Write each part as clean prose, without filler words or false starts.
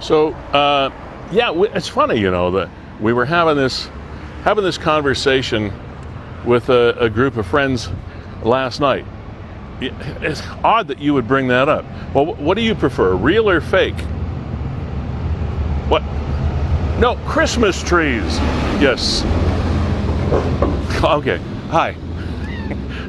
So, yeah, it's funny, that we were having this conversation with a group of friends last night. It's odd that you would bring that up. Well, what do you prefer, real or fake? What? No, Christmas trees. Yes. Okay. Hi.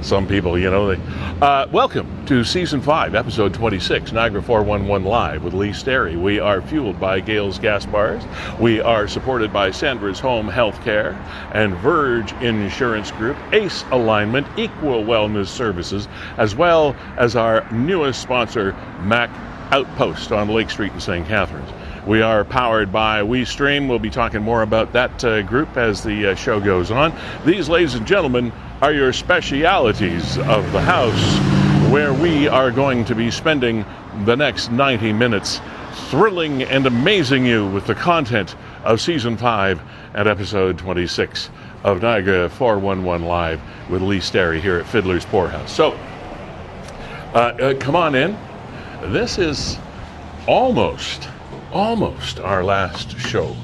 Some people, they. Welcome to Season 5, Episode 26, Niagara 411 Live with Sterry. We are fueled by Gales Gas Bars. We are supported by Sandra's Home Healthcare and Verge Insurance Group, Ace Alignment, Equal Wellness Services, as well as our newest sponsor, Mac Outpost on Lake Street in St. Catharines. We are powered by WeeStreem. We'll be talking more about that group as the show goes on. These, ladies and gentlemen, are your specialities of the house, where we are going to be spending the next 90 minutes thrilling and amazing you with the content of Season 5 and Episode 26 of Niagara 411 Live with Sterry here at Fiddler's Poorhouse. So, come on in. This is almost our last show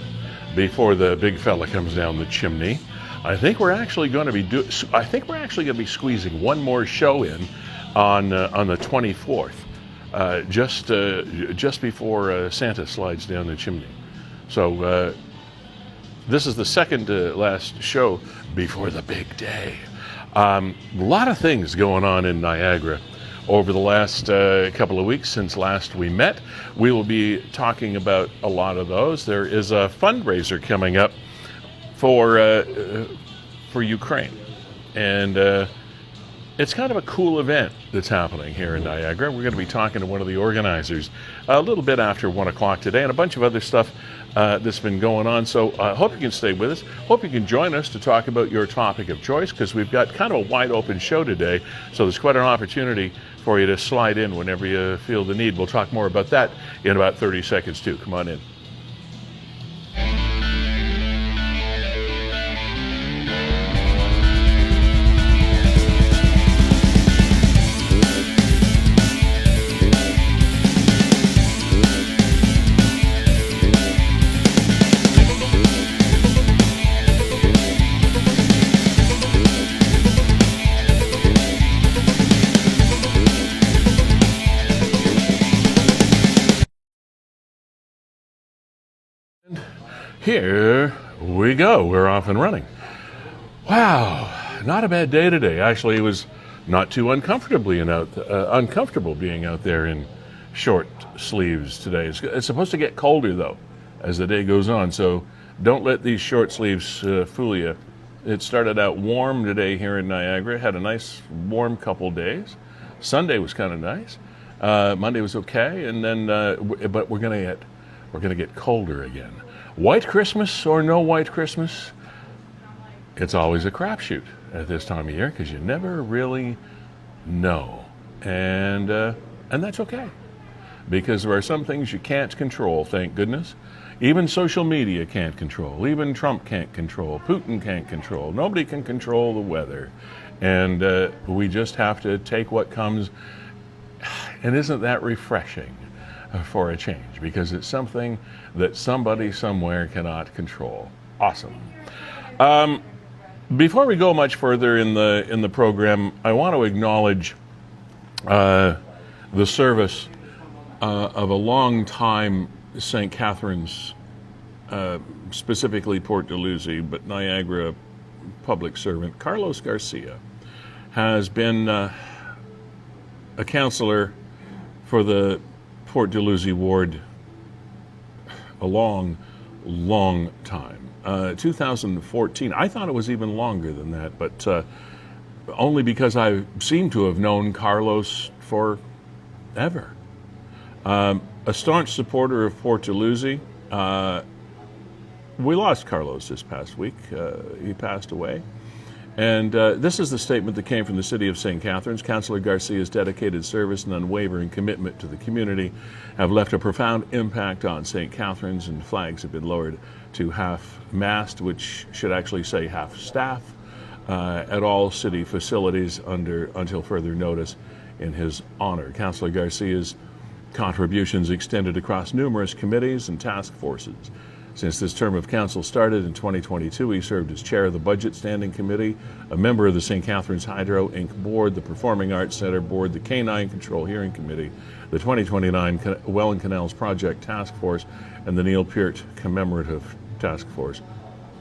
before the big fella comes down the chimney. I think we're actually going to be squeezing one more show in on the 24th, just before Santa slides down the chimney. So this is the second to last show before the big day. A lot of things going on in Niagara over the last couple of weeks since last we met. We will be talking about a lot of those. There is a fundraiser coming up for Ukraine, and it's kind of a cool event that's happening here in Niagara. We're going to be talking to one of the organizers a little bit after 1 o'clock today, and a bunch of other stuff that's been going on. So I hope you can stay with us. Hope you can join us to talk about your topic of choice, because we've got kind of a wide open show today, so there's quite an opportunity for you to slide in whenever you feel the need. We'll talk more about that in about 30 seconds too. Come on in. Here we go. We're off and running. Wow, not a bad day today. Actually, it was not too uncomfortable being out there in short sleeves today. It's supposed to get colder, though, as the day goes on, so don't let these short sleeves fool you. It started out warm today here in Niagara. Had a nice warm couple days. Sunday was kind of nice. Monday was okay, and then but we're gonna get colder again. White Christmas or no white Christmas, it's always a crapshoot at this time of year, because you never really know, and that's okay, because there are some things you can't control. Thank goodness. Even social media can't control. Even Trump can't control. Putin can't control. Nobody can control the weather, and we just have to take what comes. And isn't that refreshing? For a change, because it's something that somebody somewhere cannot control. Awesome. Before we go much further in the program, I want to acknowledge the service of a long-time St. Catharines, specifically Port Dalhousie, but Niagara public servant. Carlos Garcia has been a councillor for the Port Dalhousie ward a long time. 2014, I thought it was even longer than that, but only because I seem to have known Carlos forever. A staunch supporter of Port Dalhousie. We lost Carlos this past week. He passed away. And this is the statement that came from the City of St. Catharines. Councillor Garcia's dedicated service and unwavering commitment to the community have left a profound impact on St. Catharines, and flags have been lowered to half-mast, which should actually say half-staff, at all city facilities until further notice in his honor. Councillor Garcia's contributions extended across numerous committees and task forces. Since this term of council started in 2022, he served as chair of the Budget Standing Committee, a member of the St. Catharines Hydro Inc. Board, the Performing Arts Center Board, the Canine Control Hearing Committee, the 2029 Welland Canals Project Task Force, and the Neil Peart Commemorative Task Force.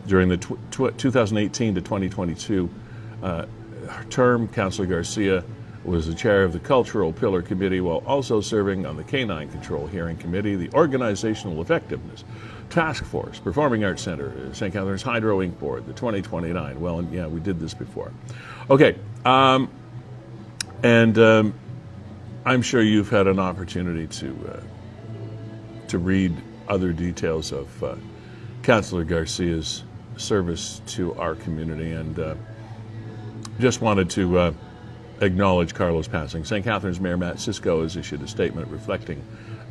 During the 2018 to 2022 term, Councillor Garcia was the chair of the Cultural Pillar Committee while also serving on the Canine Control Hearing Committee, the Organizational Effectiveness Task Force, Performing Arts Center, St. Catharines Hydro Inc. Board, the 2029. Well, and yeah, we did this before. Okay, I'm sure you've had an opportunity to read other details of Councillor Garcia's service to our community, and just wanted to acknowledge Carlos' passing. St. Catharines Mayor Matt Cisco has issued a statement reflecting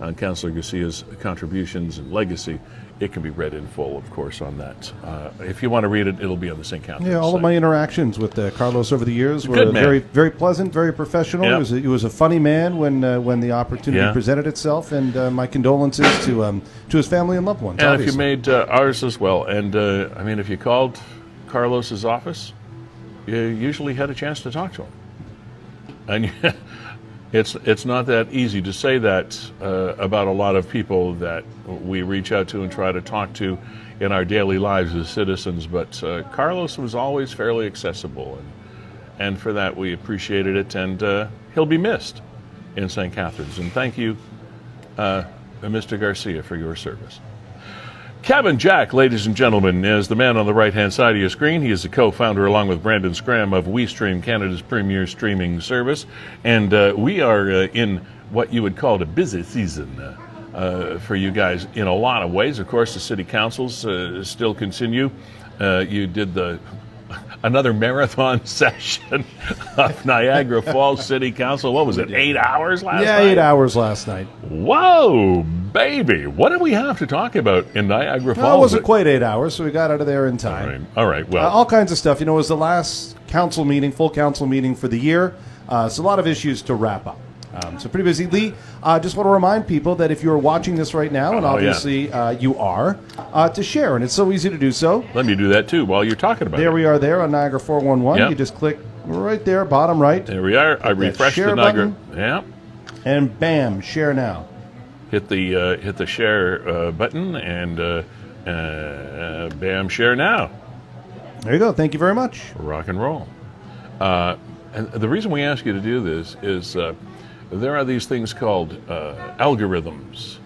on Councillor Garcia's contributions and legacy. It can be read in full, of course, on that. If you want to read it, it'll be on the St. Catharines Yeah, all site. of my interactions with Carlos over the years were very, very pleasant, very professional. Yep. He was a funny man when the opportunity presented itself, and my condolences to his family and loved ones. And obviously. if you made ours as well. And I mean, if you called Carlos's office, you usually had a chance to talk to him. And it's not that easy to say that about a lot of people that we reach out to and try to talk to in our daily lives as citizens, but Carlos was always fairly accessible, and for that we appreciated it, and he'll be missed in St. Catharines. And thank you, Mr. Garcia, for your service. Kevin Jack, ladies and gentlemen, is the man on the right-hand side of your screen. He is the co-founder, along with Brandon Scram, of WeeStreem, Canada's premier streaming service. And we are in what you would call a busy season for you guys in a lot of ways. Of course, the city councils still continue. You did another marathon session of Niagara Falls City Council. What was it, 8 hours last night? Yeah, 8 hours last night. Whoa, baby. What did we have to talk about in Niagara Falls? Well, it wasn't quite 8 hours, so we got out of there in time. All right. Well, all kinds of stuff. You know, it was the last council meeting, full council meeting for the year. So a lot of issues to wrap up. So pretty busy. Lee, just want to remind people that if you're watching this right now, and obviously you are, to share. And it's so easy to do so. Let me do that too while you're talking about it. There we are there on Niagara 411. Yep. You just click right there, bottom right. There we are. I refreshed the Niagara. Yeah. And bam, share now. Hit the share button and bam, share now. There you go. Thank you very much. Rock and roll. And the reason we ask you to do this is there are these things called algorithms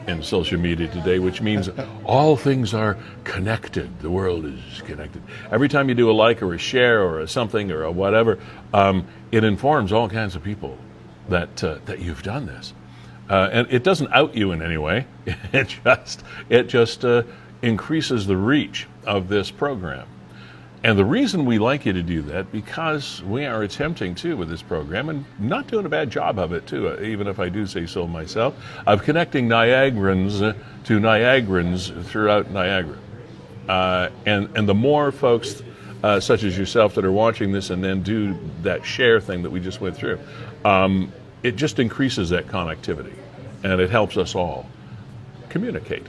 in social media today, which means all things are connected. The world is connected. Every time you do a like or a share or a something or a whatever, it informs all kinds of people that you've done this. And it doesn't out you in any way. It just increases the reach of this program. And the reason we like you to do that, because we are attempting to with this program, and not doing a bad job of it too, even if I do say so myself, of connecting Niagarans to Niagarans throughout Niagara. And the more folks such as yourself that are watching this and then do that share thing that we just went through, it just increases that connectivity, and it helps us all communicate.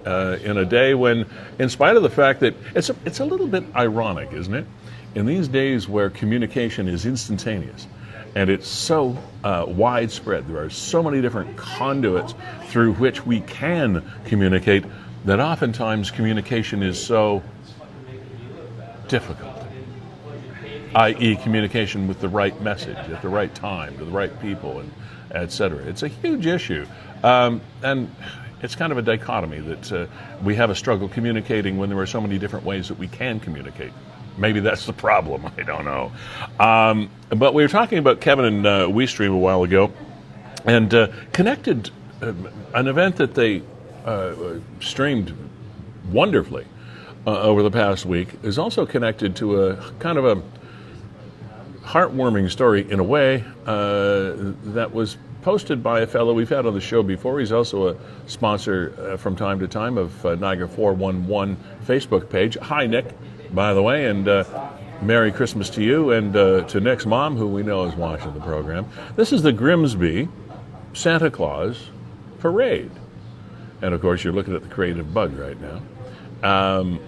In a day when, in spite of the fact that it's a little bit ironic, isn't it? In these days where communication is instantaneous and it's so widespread, there are so many different conduits through which we can communicate, that oftentimes communication is so difficult, i.e. communication with the right message at the right time to the right people, and etc. It's a huge issue, and it's kind of a dichotomy that we have a struggle communicating when there are so many different ways that we can communicate. Maybe that's the problem. I don't know. But we were talking about Kevin and WeeStream a while ago, and connected an event that they streamed wonderfully over the past week is also connected to a kind of a heartwarming story in a way that was posted by a fellow we've had on the show before. He's also a sponsor from time to time of Niagara 411 Facebook page. Hi, Nick, by the way, and Merry Christmas to you and to Nick's mom, who we know is watching the program. This is the Grimsby Santa Claus parade. And of course, you're looking at the creative bug right now.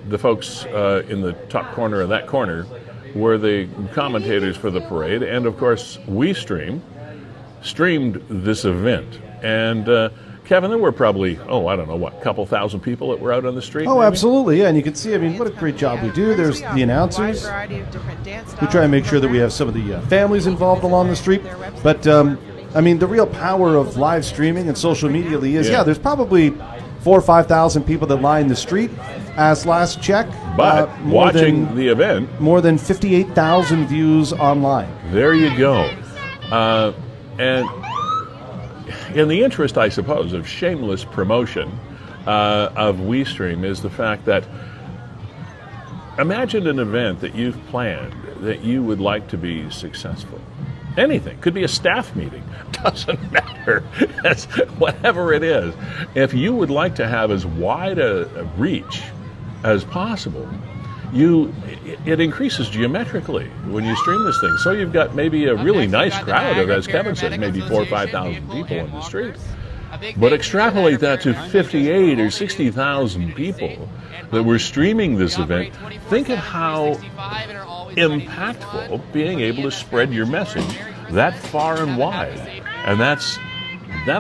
The folks in the top corner of that corner were the commentators for the parade, and of course, WeeStream streamed this event. And Kevin, there were probably, a couple thousand people that were out on the street? Oh, maybe? absolutely, yeah. And you can see, what a great job we do. There's the announcers. We try and make sure that we have some of the families involved along the street. But, the real power of live streaming and social media is, there's probably 4,000 or 5,000 people that line the street as last check. But watching the event. More than 58,000 views online. There you go. And in the interest, I suppose, of shameless promotion of WeeStream is the fact that imagine an event that you've planned that you would like to be successful. Anything. Could be a staff meeting. Doesn't matter. It's whatever it is. If you would like to have as wide a reach as possible, it increases geometrically when you stream this thing. So you've got maybe a really nice crowd of, as Kevin said, maybe 4,000 or 5,000 people on the street. But extrapolate that to 58 or 60,000 people that were streaming this event. Think of how impactful being able to spread your message that far and wide. And that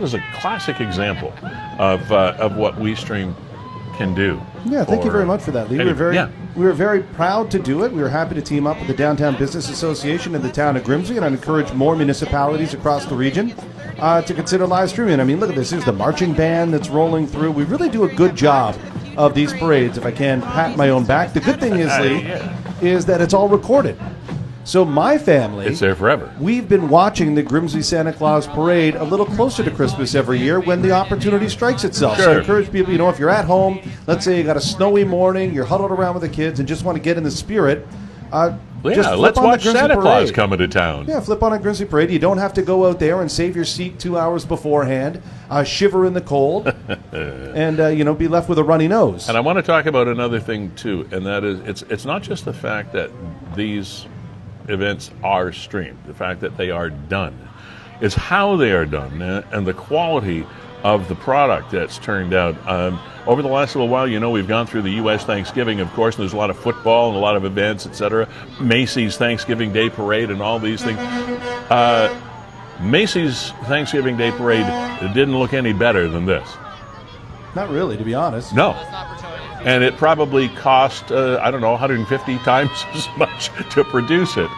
is a classic example of what WeeStream can do. Yeah, thank you very much for that, Lee. We were very proud to do it. We were happy to team up with the Downtown Business Association and the town of Grimsby, and I'd encourage more municipalities across the region to consider live streaming. Look at this. Here's the marching band that's rolling through. We really do a good job of these parades, if I can pat my own back. The good thing is, Lee, is that it's all recorded. So my family, it's there forever. We've been watching the Grimsby Santa Claus Parade a little closer to Christmas every year when the opportunity strikes itself. Sure. So I encourage people, if you're at home, let's say you got a snowy morning, you're huddled around with the kids and just want to get in the spirit, let's watch Santa Claus coming to town. Yeah, flip on a Grimsby Parade. You don't have to go out there and save your seat 2 hours beforehand, shiver in the cold, and be left with a runny nose. And I want to talk about another thing too, and that is it's not just the fact that these events are streamed, the fact that they are done. It's how they are done and the quality of the product that's turned out. Over the last little while, we've gone through the U.S. Thanksgiving, of course, and there's a lot of football and a lot of events, etc. Macy's Thanksgiving Day Parade and all these things. Macy's Thanksgiving Day Parade didn't look any better than this. Not really, to be honest. No. And it probably cost, 150 times as much to produce it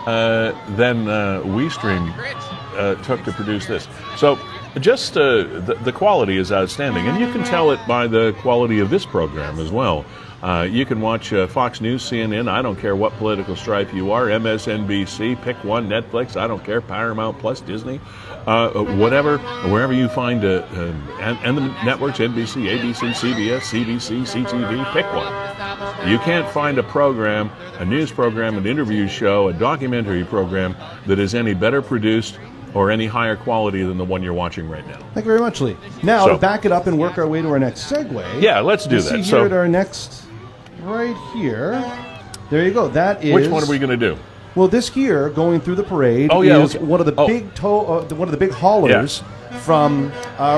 than WeeStream took to produce this. So just the quality is outstanding. And you can tell it by the quality of this program as well. You can watch Fox News, CNN, I don't care what political stripe you are, MSNBC, pick one, Netflix, I don't care, Paramount Plus, Disney, whatever, wherever you find, and the networks, NBC, ABC, CBS, CBC, CTV, pick one. You can't find a program, a news program, an interview show, a documentary program that is any better produced or any higher quality than the one you're watching right now. Thank you very much, Lee. Now, to back it up and work our way to our next segue. Yeah, let's do that. See here at our next, right here. There you go. That is. Which one are we going to do? Well, this here, going through the parade, is one of the big haulers from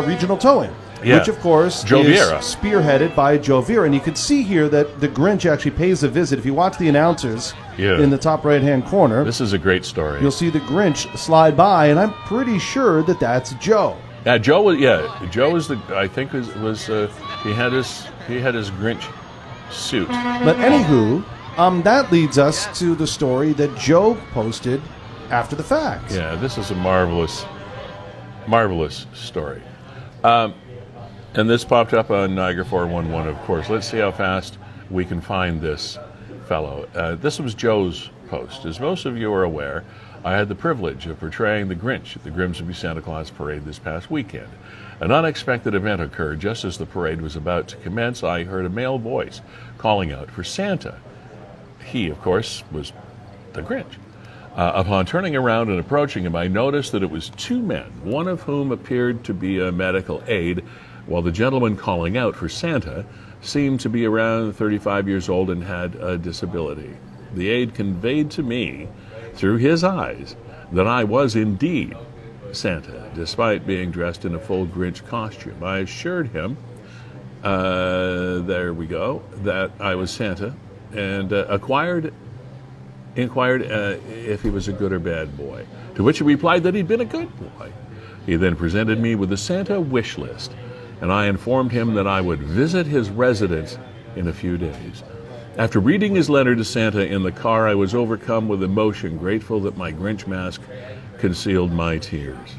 Regional Towing. Yeah. Which, of course, is spearheaded by Joe Vera. And you can see here that the Grinch actually pays a visit. If you watch the announcers in the top right-hand corner. This is a great story. You'll see the Grinch slide by, and I'm pretty sure that that's Joe. Joe is I think he had his Grinch suit. But anywho, that leads us to the story that Joe posted after the fact. Yeah, this is a marvelous story. And this popped up on Niagara 411, of course. Let's see how fast we can find this fellow. This was Joe's post. As most of you are aware, I had the privilege of portraying the Grinch at the Grimsby Santa Claus Parade this past weekend. An unexpected event occurred. Just as the parade was about to commence, I heard a male voice calling out for Santa. He, of course, was the Grinch. Upon turning around and approaching him, I noticed that it was two men, one of whom appeared to be a medical aide, while the gentleman calling out for Santa seemed to be around 35 years old and had a disability. The aide conveyed to me, through his eyes, that I was indeed Santa, despite being dressed in a full Grinch costume. I assured him, there we go, that I was Santa, and inquired if he was a good or bad boy, to which he replied that he'd been a good boy. He then presented me with a Santa wish list, and I informed him that I would visit his residence in a few days. After reading his letter to Santa in the car, I was overcome with emotion, grateful that my Grinch mask concealed my tears.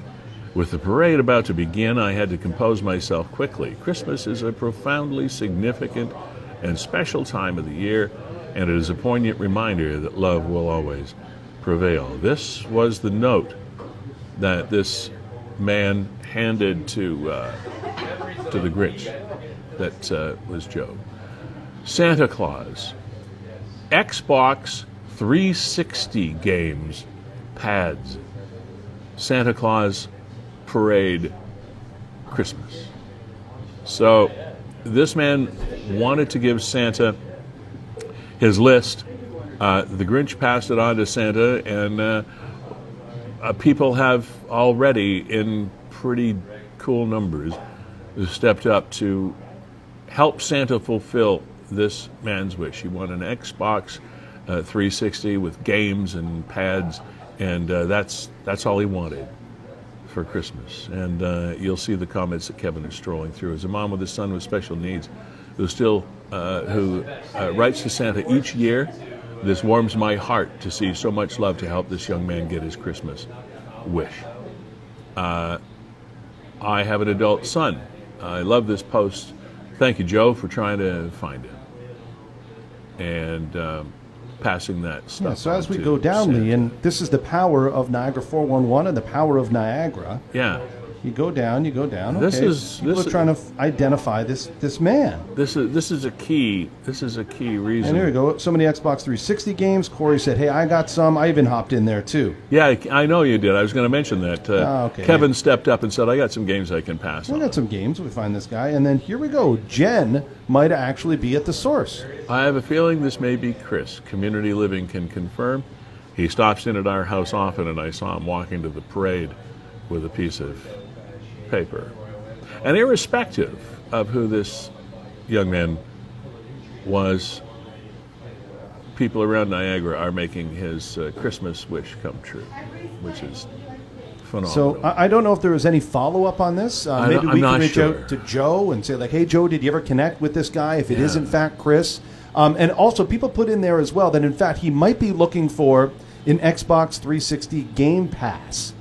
With the parade about to begin, I had to compose myself quickly. Christmas is a profoundly significant and special time of the year, and it is a poignant reminder that love will always prevail. This was the note that this man handed to the Grinch. That was Joe. Santa Claus, Xbox 360 games, pads, Santa Claus parade, Christmas. So this man wanted to give Santa his list. The Grinch passed it on to Santa, and people have already, in pretty cool numbers, stepped up to help Santa fulfill this man's wish. He won an Xbox 360 with games and pads, and that's all he wanted for Christmas. And you'll see the comments that Kevin is strolling through. As a mom with a son with special needs who writes to Santa each year, this warms my heart to see so much love to help this young man get his Christmas wish. I have an adult son. I love this post. Thank you, Joe, for trying to find him and passing that stuff. Yeah, so as we on go to down, Santa. Lee, and this is the power of Niagara 411 and the power of Niagara. Yeah, You go down. Okay. This People are trying to identify this man. this is a key. This is a key reason. And here we go. So many Xbox 360 games. Corey said, "Hey, I got some. I even hopped in there too." Yeah, I know you did. I was going to mention that. Okay. Kevin stepped up and said, "I got some games I can pass We on." got some games. We find this guy, and then here we go. Jen might actually be at the source. I have a feeling this may be Chris. Community Living can confirm. He stops in at our house often, and I saw him walking to the parade with a piece of paper. And irrespective of who this young man was, people around Niagara are making his Christmas wish come true, which is phenomenal. So I don't know if there was any follow-up on this. Maybe I'm we not can reach sure. out to Joe and say, like, hey, Joe, did you ever connect with this guy if it is, in fact, Chris? And also, people put in there as well that, in fact, he might be looking for an Xbox 360 Game Pass,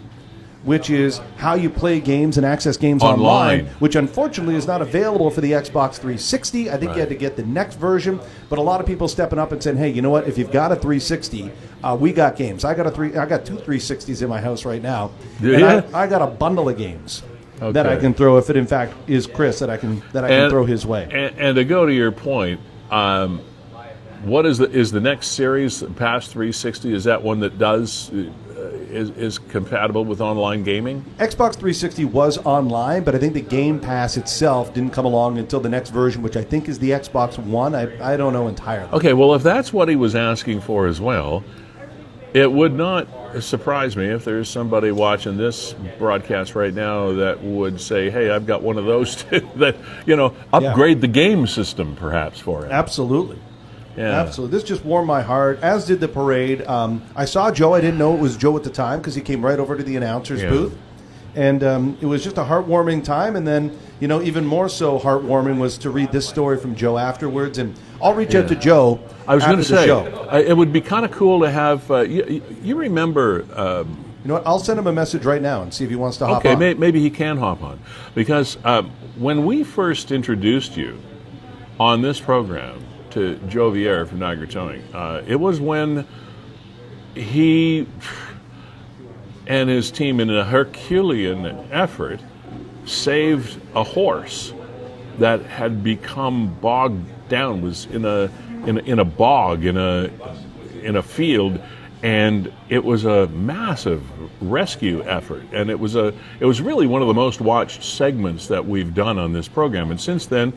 which is how you play games and access games online, which unfortunately is not available for the Xbox 360. I think you had to get the next version, but a lot of people stepping up and saying, hey, you know what, if you've got a 360, we got games. I got two 360s in my house right now. I got a bundle of games that I can throw if it in fact is Chris that I can throw his way. And to go to your point, what is the next series past 360? Is that one that does is compatible with online gaming? Xbox 360 was online, but I think the Game Pass itself didn't come along until the next version, which I think is the Xbox One. I don't know entirely. Okay, well, if that's what he was asking for as well, it would not surprise me if there's somebody watching this broadcast right now that would say, hey, I've got one of those too, that, upgrade the game system perhaps for it. Absolutely. Yeah. Absolutely. This just warmed my heart, as did the parade. I saw Joe. I didn't know it was Joe at the time because he came right over to the announcer's booth. And it was just a heartwarming time. And then, even more so heartwarming was to read this story from Joe afterwards. And I'll reach out to Joe I was going to say, show. It would be kind of cool to have, you remember... you know what? I'll send him a message right now and see if he wants to hop on. Okay, maybe he can hop on. Because when we first introduced you on this program to Joe Vieira from Niagara Towing, it was when he and his team, in a Herculean effort, saved a horse that had become bogged down, was in a bog in a field, and it was a massive rescue effort, and it was really one of the most watched segments that we've done on this program. And since then,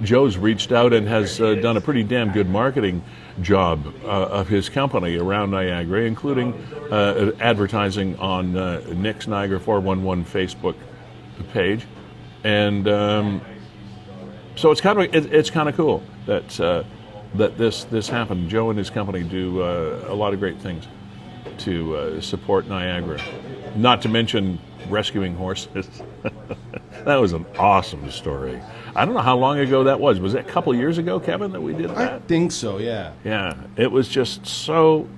Joe's reached out and has done a pretty damn good marketing job of his company around Niagara, including advertising on Nick's Niagara 411 Facebook page, and so it's kind of cool that this happened. Joe and his company do a lot of great things to support Niagara. Not to mention rescuing horses. That was an awesome story. I don't know how long ago that was. Was it a couple of years ago, Kevin, that we did that? I think so, yeah. Yeah, it was just so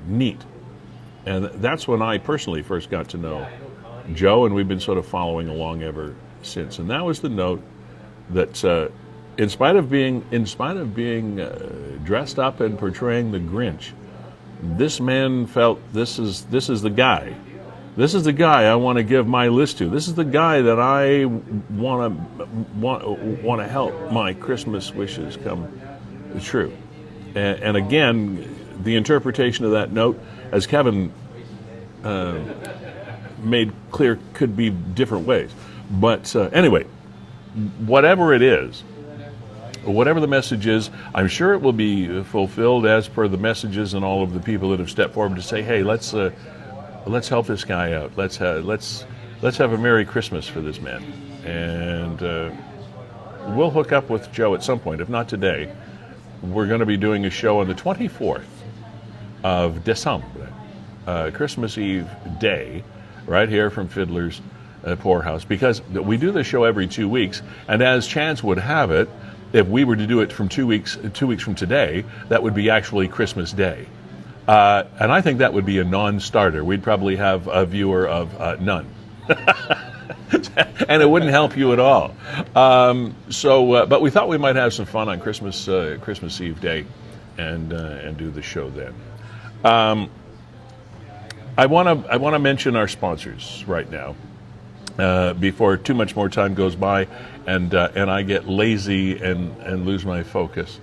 neat. And that's when I personally first got to know Joe, and we've been sort of following along ever since. And that was the note that in spite of being dressed up and portraying the Grinch, this man felt this is the guy. This is the guy I want to give my list to. This is the guy that I want to help my Christmas wishes come true. And again, the interpretation of that note, as Kevin made clear, could be different ways. But anyway, whatever it is, whatever the message is, I'm sure it will be fulfilled as per the messages and all of the people that have stepped forward to say, "Hey, let's help this guy out. Let's have a Merry Christmas for this man." And we'll hook up with Joe at some point, if not today. We're going to be doing a show on the 24th of December, Christmas Eve day, right here from Fiddler's Poorhouse, because we do this show every 2 weeks, and as chance would have it, if we were to do it from 2 weeks from today, that would be actually Christmas Day. And I think that would be a non-starter. We'd probably have a viewer of none. And it wouldn't help you at all. But we thought we might have some fun on Christmas Eve Day and do the show then. I want to mention our sponsors right now. Before too much more time goes by and I get lazy and lose my focus.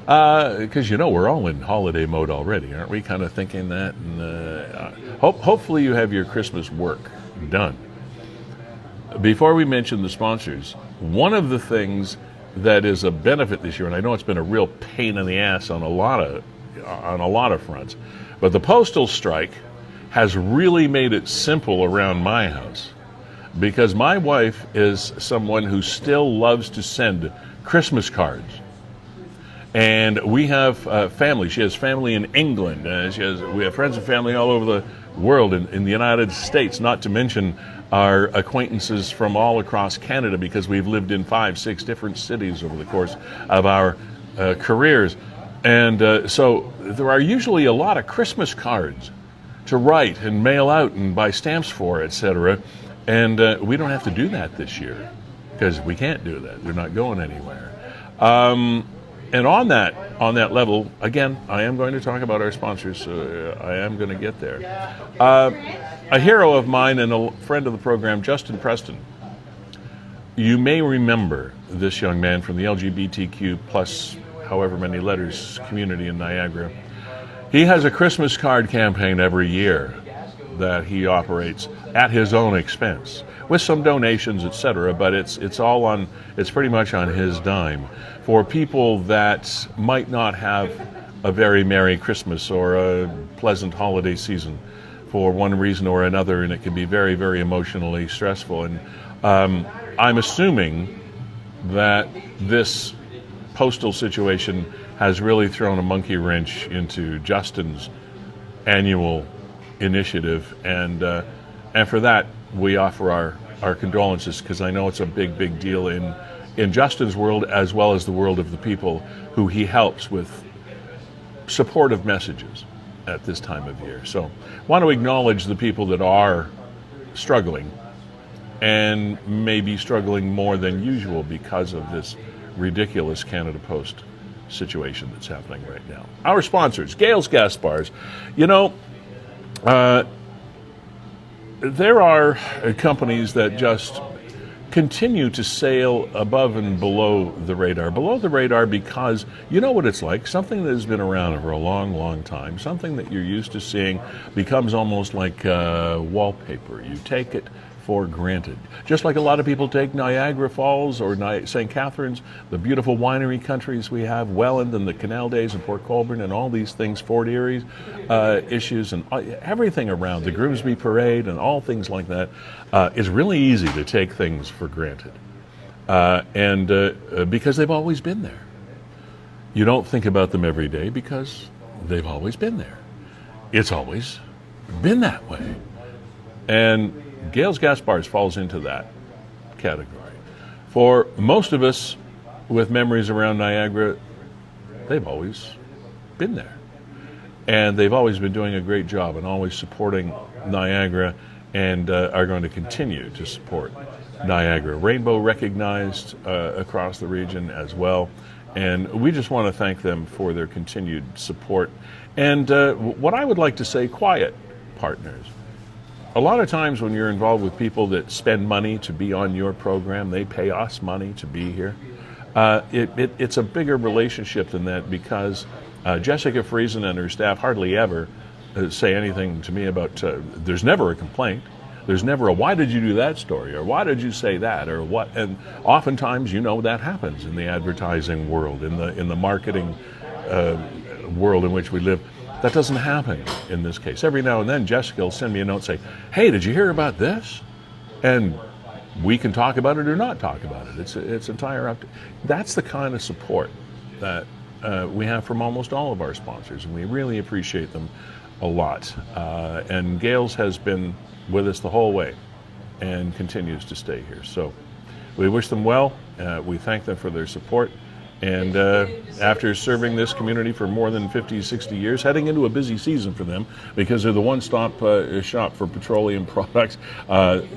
Because we're all in holiday mode already, aren't we? Kind of thinking that. And hopefully you have your Christmas work done. Before we mention the sponsors, one of the things that is a benefit this year, and I know it's been a real pain in the ass on a lot of fronts, but the postal strike has really made it simple around my house, because my wife is someone who still loves to send Christmas cards. And we have family. She has family in England. We have friends and family all over the world, in the United States, not to mention our acquaintances from all across Canada, because we've lived in 5-6 different cities over the course of our careers. And so there are usually a lot of Christmas cards to write and mail out and buy stamps for, etc. And we don't have to do that this year, because we can't do that. They're not going anywhere. And on that level, again, I am going to talk about our sponsors. I am going to get there. A hero of mine and a friend of the program, Justin Preston. You may remember this young man from the LGBTQ plus however many letters community in Niagara. He has a Christmas card campaign every year that he operates at his own expense, with some donations, etc. But it's pretty much on his dime, for people that might not have a very Merry Christmas or a pleasant holiday season for one reason or another, and it can be very, very emotionally stressful. And I'm assuming that this postal situation has really thrown a monkey wrench into Justin's annual initiative, and for that we offer our condolences, because I know it's a big, big deal in Justin's world, as well as the world of the people who he helps with supportive messages at this time of year. So want to acknowledge the people that are struggling, and maybe struggling more than usual because of this ridiculous Canada Post situation that's happening right now. Our sponsors, Gales Gas Bars. There are companies that just continue to sail above and below the radar. Below the radar because you know what it's like. Something that has been around for a long, long time, something that you're used to seeing becomes almost like wallpaper. You take it for granted. Just like a lot of people take Niagara Falls or St. Catharines, the beautiful winery countries we have, Welland and the Canal Days in Port Colborne and all these things, Fort Erie's issues and everything around, the Grimsby Parade and all things like that. It's really easy to take things for granted. Because they've always been there. You don't think about them every day because they've always been there. It's always been that way. And Gales Gas Bars falls into that category. For most of us with memories around Niagara, they've always been there. And they've always been doing a great job and always supporting Niagara and are going to continue to support Niagara. Rainbow recognized across the region as well. And we just want to thank them for their continued support. And what I would like to say, quiet partners. A lot of times when you're involved with people that spend money to be on your program, they pay us money to be here. It's a bigger relationship than that because Jessica Friesen and her staff hardly ever say anything to me about, there's never a complaint. There's never a, why did you do that story? Or why did you say that? Or what? And oftentimes, you know, that happens in the advertising world, in the marketing world in which we live. That doesn't happen in this case. Every now and then, Jessica will send me a note and say, hey, did you hear about this? And we can talk about it or not talk about it. It's entire up to, that's the kind of support that we have from almost all of our sponsors, and we really appreciate them a lot. And Gales has been with us the whole way and continues to stay here. So we wish them well. We thank them for their support. And after serving this community for more than 50, 60 years, heading into a busy season for them because they're the one-stop shop for petroleum products,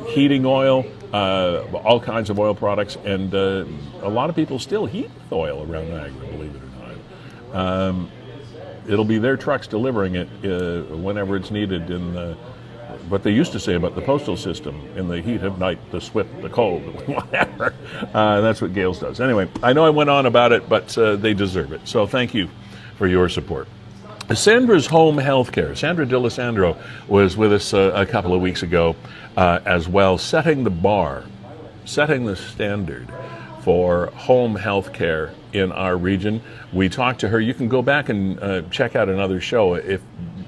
heating oil, all kinds of oil products, and a lot of people still heat with oil around Niagara, believe it or not. It'll be their trucks delivering it whenever it's needed in what they used to say about the postal system, in the heat of night, the swift, the cold, whatever. That's what Gales does. Anyway, I know I went on about it, but they deserve it. So thank you for your support. Sandra's Home Healthcare. Sandra D'Alessandro was with us a couple of weeks ago as well, setting the bar, setting the standard for home health care in our region. We talked to her. You can go back and check out another show if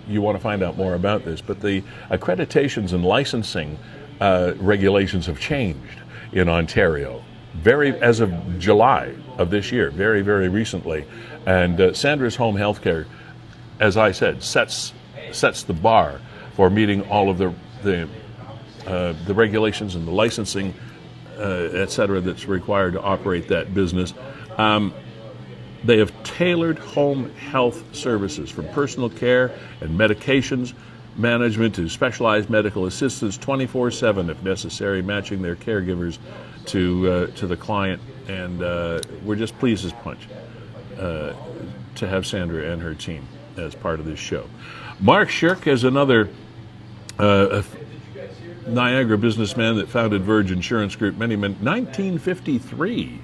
you want to find out more about this, but the accreditations and licensing regulations have changed in Ontario as of July of this year, very, very recently. And Sandra's Home Healthcare, as I said, sets the bar for meeting all of the regulations and the licensing, et cetera, that's required to operate that business. They have tailored home health services from personal care and medications management to specialized medical assistance 24/7 if necessary, matching their caregivers to the client. And we're just pleased as punch to have Sandra and her team as part of this show. Mark Shirk is another Niagara businessman that founded Verge Insurance Group 1953.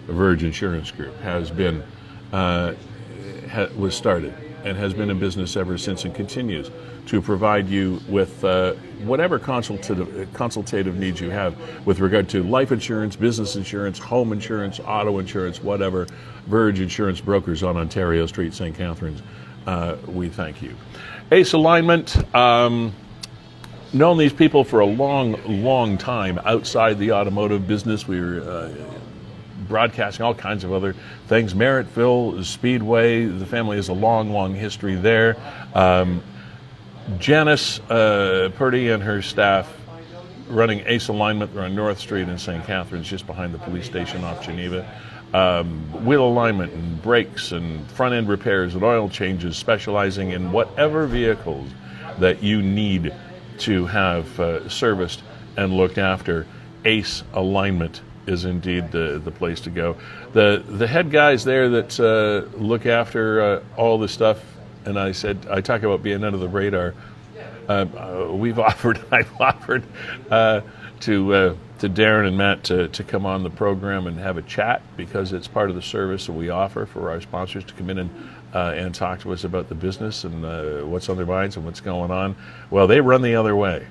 Verge Insurance Group has been was started and has been in business ever since and continues to provide you with whatever consultative needs you have with regard to life insurance, business insurance, home insurance, auto insurance, whatever. Verge Insurance Brokers on Ontario Street, St. Catharines. We thank you. Ace Alignment. Known these people for a long time outside the automotive business. We were broadcasting all kinds of other things. Merrittville, Speedway, the family has a long history there. Janice Purdy and her staff running Ace Alignment. They're on North Street in St. Catharines, just behind the police station off Geneva. Wheel alignment and brakes and front end repairs and oil changes, specializing in whatever vehicles that you need to have serviced and looked after. Ace Alignment is indeed the place to go. The head guys there that look after all the stuff, and I talk about being under the radar. I've offered to Darren and Matt to come on the program and have a chat, because it's part of the service that we offer for our sponsors to come in and talk to us about the business and what's on their minds and what's going on. Well, they run the other way.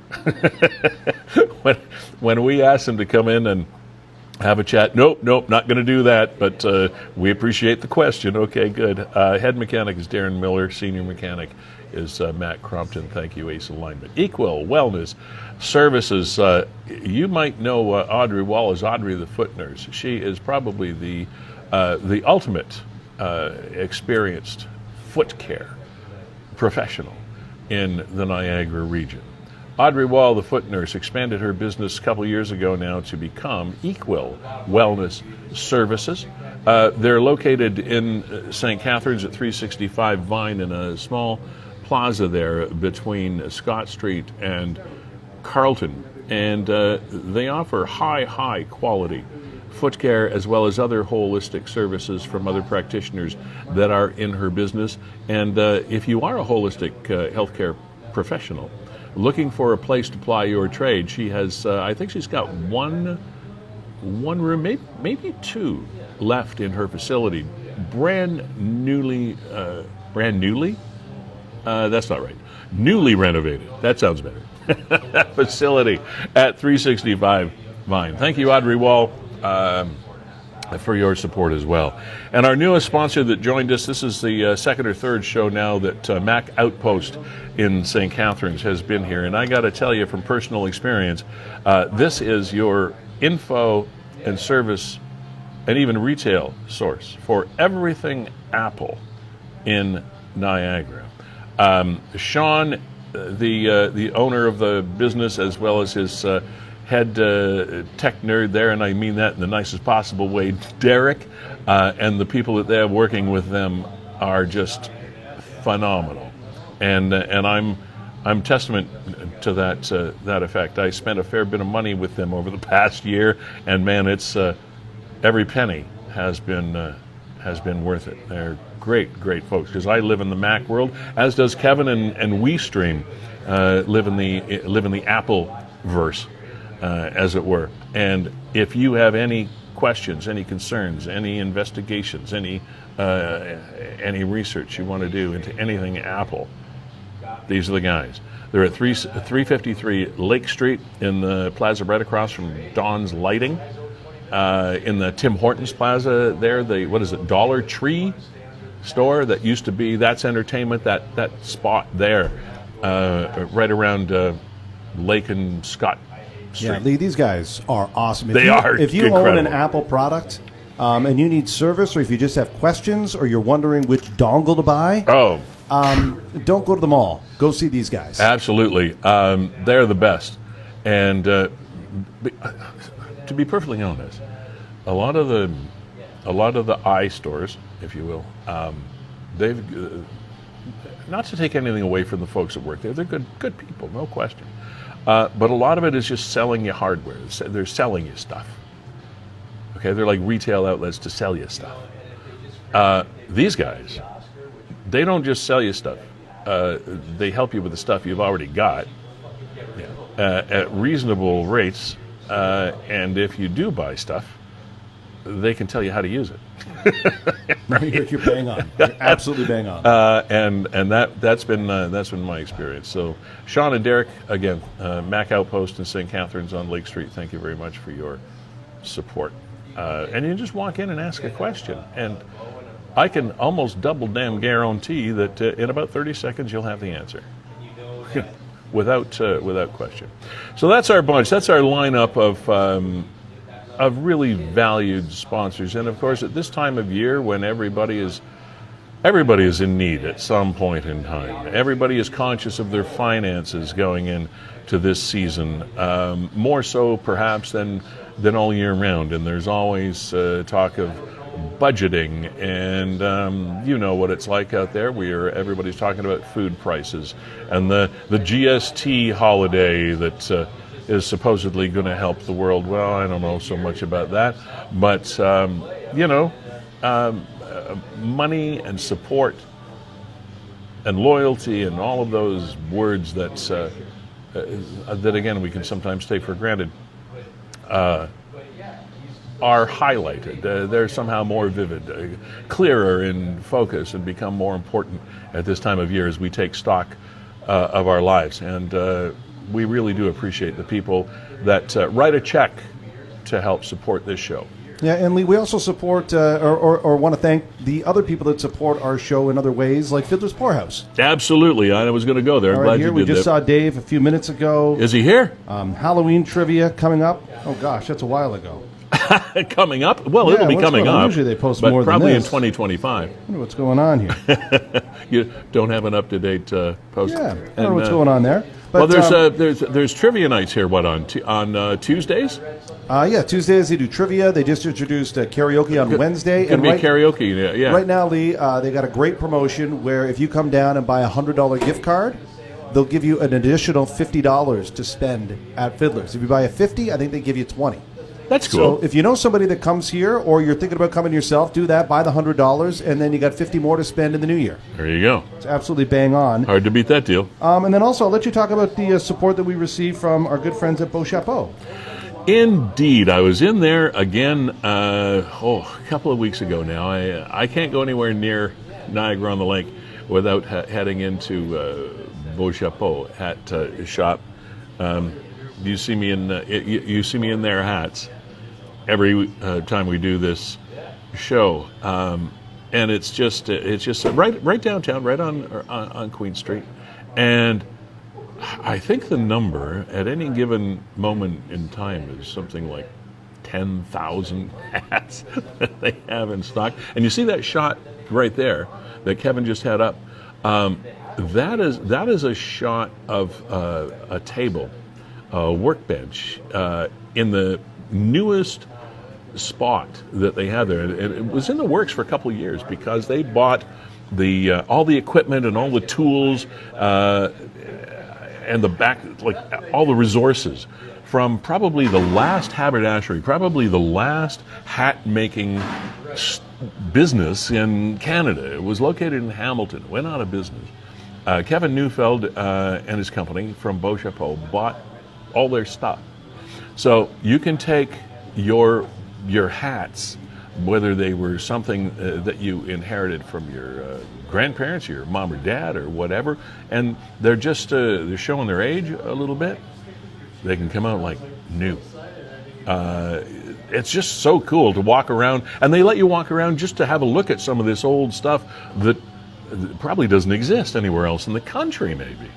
when we ask them to come in and have a chat, nope, not going to do that, but we appreciate the question. Okay, good. Head mechanic is Darren Miller. Senior mechanic is Matt Crompton. Thank you, Ace Alignment. Equal Wellness Services. You might know Audrey Wall as Audrey the Foot Nurse. She is probably the ultimate experienced foot care professional in the Niagara region. Audrey Wall, the Foot Nurse, expanded her business a couple years ago now to become Equal Wellness Services. They're located in St. Catharines at 365 Vine in a small plaza there between Scott Street and Carlton. And they offer high quality foot care as well as other holistic services from other practitioners that are in her business. And if you are a holistic healthcare professional looking for a place to ply your trade, she has, I think she's got one room, maybe two left in her facility. Brand newly, that's not right. Newly renovated. That sounds better. That facility at 365 Vine. Thank you, Audrey Wall, for your support as well. And our newest sponsor that joined us, this is the second or third show now that Mac Outpost in St. Catharines has been here. And I got to tell you from personal experience, this is your info and service and even retail source for everything Apple in Niagara. Sean, the owner of the business, as well as his head tech nerd there, and I mean that in the nicest possible way, Derek, and the people that they have working with them are just phenomenal, and I'm testament to that effect. I spent a fair bit of money with them over the past year, and man, it's every penny has been worth it. They're great folks, because I live in the Mac world, as does Kevin and WeeStream live in the Apple verse. As it were. And if you have any questions, any concerns, any investigations, any research you want to do into anything Apple, these are the guys. They're at 353 Lake Street in the plaza right across from Don's Lighting. In the Tim Hortons Plaza there, what is it, Dollar Tree store that used to be That's Entertainment, that spot there, right around Lake and Scott Street. Yeah, Lee, these guys are awesome. If you own an Apple product and you need service, or if you just have questions, or you're wondering which dongle to buy, don't go to the mall. Go see these guys. Absolutely, they're the best. And to be perfectly honest, a lot of the iStores, if you will, they've not to take anything away from the folks that work there. They're good people, no question. But a lot of it is just selling you hardware. They're selling you stuff. Okay, they're like retail outlets to sell you stuff. These guys, they don't just sell you stuff. They help you with the stuff you've already got at reasonable rates. And if you do buy stuff, they can tell you how to use it. You're bang on. You're absolutely bang on. And that's been my experience. So Sean and Derek, again, Mac Outpost in St. Catharines on Lake Street, thank you very much for your support. And you just walk in and ask a question, and I can almost double damn guarantee that in about 30 seconds you'll have the answer. without question. So that's our bunch. That's our lineup of really valued sponsors. And of course, at this time of year, when everybody is in need at some point in time, everybody is conscious of their finances going into this season, more so perhaps than all year round. And there's always talk of budgeting, and you know what it's like out there. Everybody's talking about food prices and the GST holiday that is supposedly going to help the world. Well, I don't know so much about that, but money and support and loyalty and all of those words that again we can sometimes take for granted are highlighted. They're somehow more vivid, clearer in focus, and become more important at this time of year as we take stock of our lives. And we really do appreciate the people that write a check to help support this show. Yeah, and Lee, we also support or want to thank the other people that support our show in other ways, like Fiddler's Poorhouse. Absolutely. I was going to go there. I'm glad here you we did just that. saw Dave a few minutes ago. Is he here? Halloween trivia coming up. Oh, gosh, that's a while ago. Coming up? Well, Yeah, it'll be what's coming going on? up. Usually they post but more than probably this. in 2025. I wonder what's going on here. You don't have an up-to-date post. Yeah, I don't know what's going on there. But, Well, there's trivia nights here. What on Tuesdays? Yeah, Tuesdays they do trivia. They just introduced karaoke on Wednesday. Could be karaoke. Yeah. Right now, Lee, they got a great promotion where if you come down and buy a $100 gift card, they'll give you an additional $50 to spend at Fiddler's. If you buy a $50, I think they give you $20. That's cool. So if you know somebody that comes here, or you're thinking about coming yourself, do that. Buy the $100, and then you got $50 more to spend in the new year. There you go. It's absolutely bang on. Hard to beat that deal. And then also, I'll let you talk about the support that we received from our good friends at Beau Chapeau. Indeed. I was in there again a couple of weeks ago now. I can't go anywhere near Niagara on the Lake without heading into Beau Chapeau hat shop. You see me in their hats every time we do this show, and it's just right downtown, right on Queen Street, and I think the number at any given moment in time is something like 10,000 hats that they have in stock. And you see that shot right there that Kevin just had up. That is a shot of a table, a workbench in the newest spot that they have there. It was in the works for a couple of years because they bought all the equipment and all the tools and all the resources from probably the last haberdashery, probably the last hat-making business in Canada. It was located in Hamilton. It went out of business. Kevin Neufeld and his company from Beau Chapeau bought all their stuff. So you can take your hats, whether they were something that you inherited from your grandparents, your mom or dad, or whatever, and they're just they're showing their age a little bit. They can come out like new. It's just so cool to walk around, and they let you walk around just to have a look at some of this old stuff that probably doesn't exist anywhere else in the country, maybe.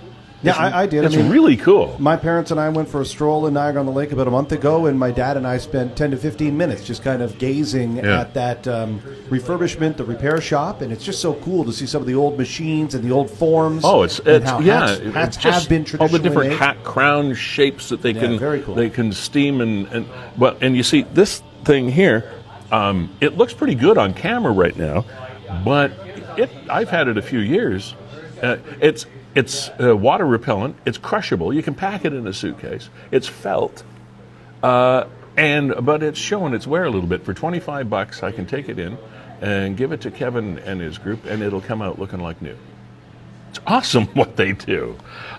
Yeah, I did. It's really cool. My parents and I went for a stroll in Niagara on the Lake about a month ago, and my dad and I spent 10 to 15 minutes just kind of gazing at that refurbishment, the repair shop, and it's just so cool to see some of the old machines and the old forms. Oh, hats just have been traditionally all the different made. hat crown shapes that they very cool. they can steam and you see this thing here. It looks pretty good on camera right now, but I've had it a few years. It's water repellent. It's crushable. You can pack it in a suitcase. It's felt, but it's showing its wear a little bit. For $25, I can take it in and give it to Kevin and his group, and it'll come out looking like new. It's awesome what they do,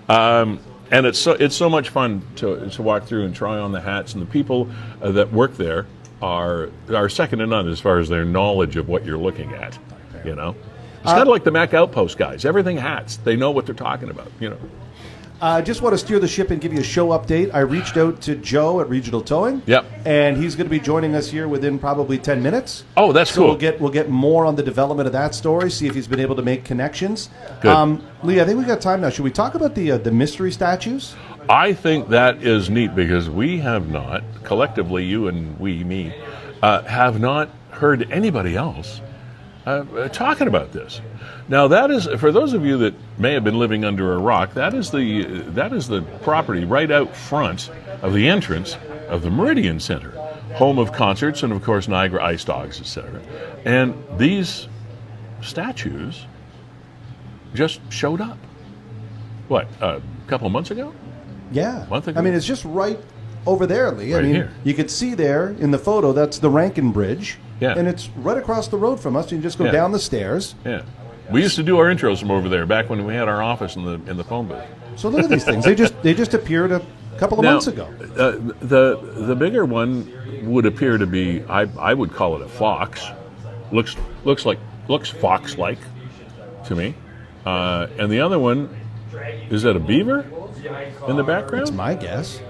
and it's so much fun to walk through and try on the hats. And the people that work there are second to none as far as their knowledge of what you're looking at. You know. It's kind of like the Mac Outpost guys. Everything hats. They know what they're talking about, you know. I just want to steer the ship and give you a show update. I reached out to Joe at Regional Towing. Yep. And he's going to be joining us here within probably 10 minutes. Oh, that's cool. We'll get more on the development of that story, see if he's been able to make connections. Good. Lee, I think we've got time now. Should we talk about the mystery statues? I think that is neat because we have not, collectively, you and me, have not heard anybody else talking about this. Now, that is, for those of you that may have been living under a rock, that is the property right out front of the entrance of the Meridian Center, home of concerts and, of course, Niagara Ice Dogs, etc. And these statues just showed up. What, a couple of months ago? Yeah. Month ago? I mean, it's just right over there, Lee. Right here. You could see there in the photo, that's the Rankin Bridge. Yeah. And it's right across the road from us. You can just go down the stairs. Yeah. We used to do our intros from over there back when we had our office in the phone booth. So look at these things. They just appear to couple of months ago. The bigger one would appear to be, I would call it a fox. Looks fox-like to me. And the other one, is that a beaver in the background? That's my guess.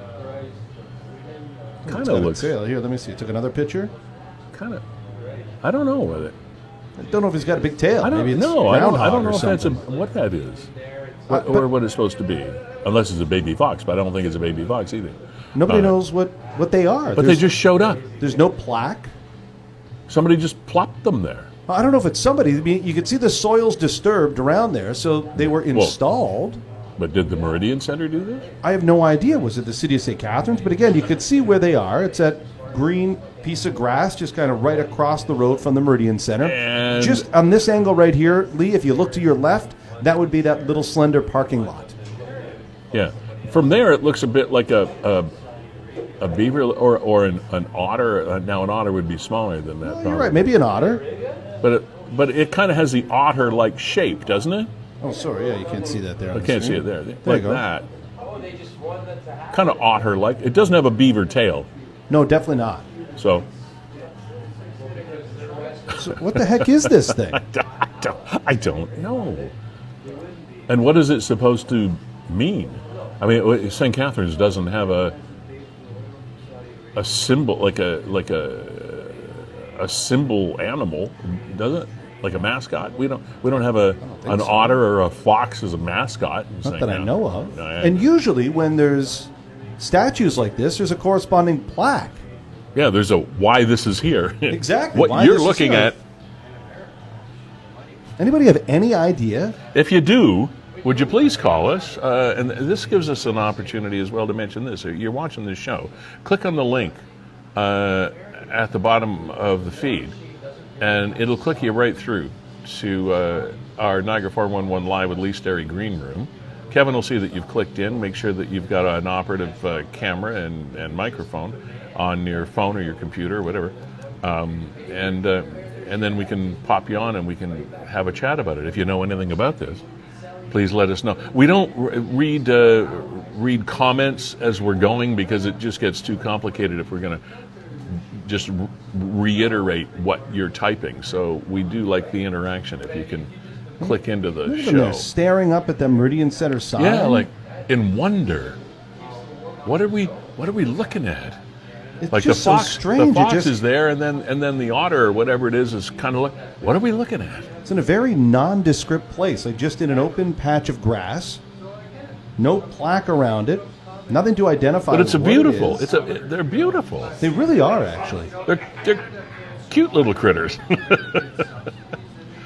Kind of looks. Tail. Here, let me see. Took another picture. Kind of. I don't know with it. I don't know if he's got a big tail. Maybe it's I don't groundhog know or if that's something. what that is, or what it's supposed to be. Unless it's a baby fox, but I don't think it's a baby fox either. Nobody knows what they are. But they just showed up. There's no plaque. Somebody just plopped them there. I don't know if it's somebody. I mean, you could see the soil's disturbed around there, so they were installed. But did the Meridian Center do this? I have no idea. Was it the city of St. Catharines? But again, you could see where they are. It's that green piece of grass just kind of right across the road from the Meridian Center. And just on this angle right here, Lee, if you look to your left, that would be that little slender parking lot. Yeah. From there, it looks a bit like a beaver or an otter. Now, an otter would be smaller than that. You're right. Maybe an otter. But it kind of has the otter-like shape, doesn't it? Oh, sorry. Yeah, you can't see that there. I can't see it there. There Like you go. that. Kind of otter-like. It doesn't have a beaver tail. No, definitely not. So So what the heck is this thing? I don't know. And what is it supposed to mean? I mean, St. Catharines doesn't have a symbol like a symbol animal, does it? Like a mascot? We don't have an otter or a fox as a mascot. Not that I know of. And usually when there's statues like this, there's a corresponding plaque. Yeah, there's a why this is here. Exactly. What why you're this is looking here. at. Anybody have any idea? If you do, would you please call us? And this gives us an opportunity as well to mention this. You're watching this show. Click on the link at the bottom of the feed, and it'll click you right through to our Niagara 411 Live with Sterry green room. Kevin will see that you've clicked in. Make sure that you've got an operative camera and microphone on your phone or your computer or whatever. And then we can pop you on and we can have a chat about it. If you know anything about this, please let us know. We don't read comments as we're going because it just gets too complicated if we're going to just reiterate what you're typing. So we do like the interaction if you can click into the Look at show. them there staring up at the Meridian Center sign. Yeah, like in wonder. What are we looking at? It's Like just the fox, so strange. the fox is there, and then the otter or whatever it is kind of like. What are we looking at? It's in a very nondescript place, like just in an open patch of grass. No plaque around it. Nothing to identify. But it's what beautiful. It is. They're beautiful. They really are, actually. They're cute little critters.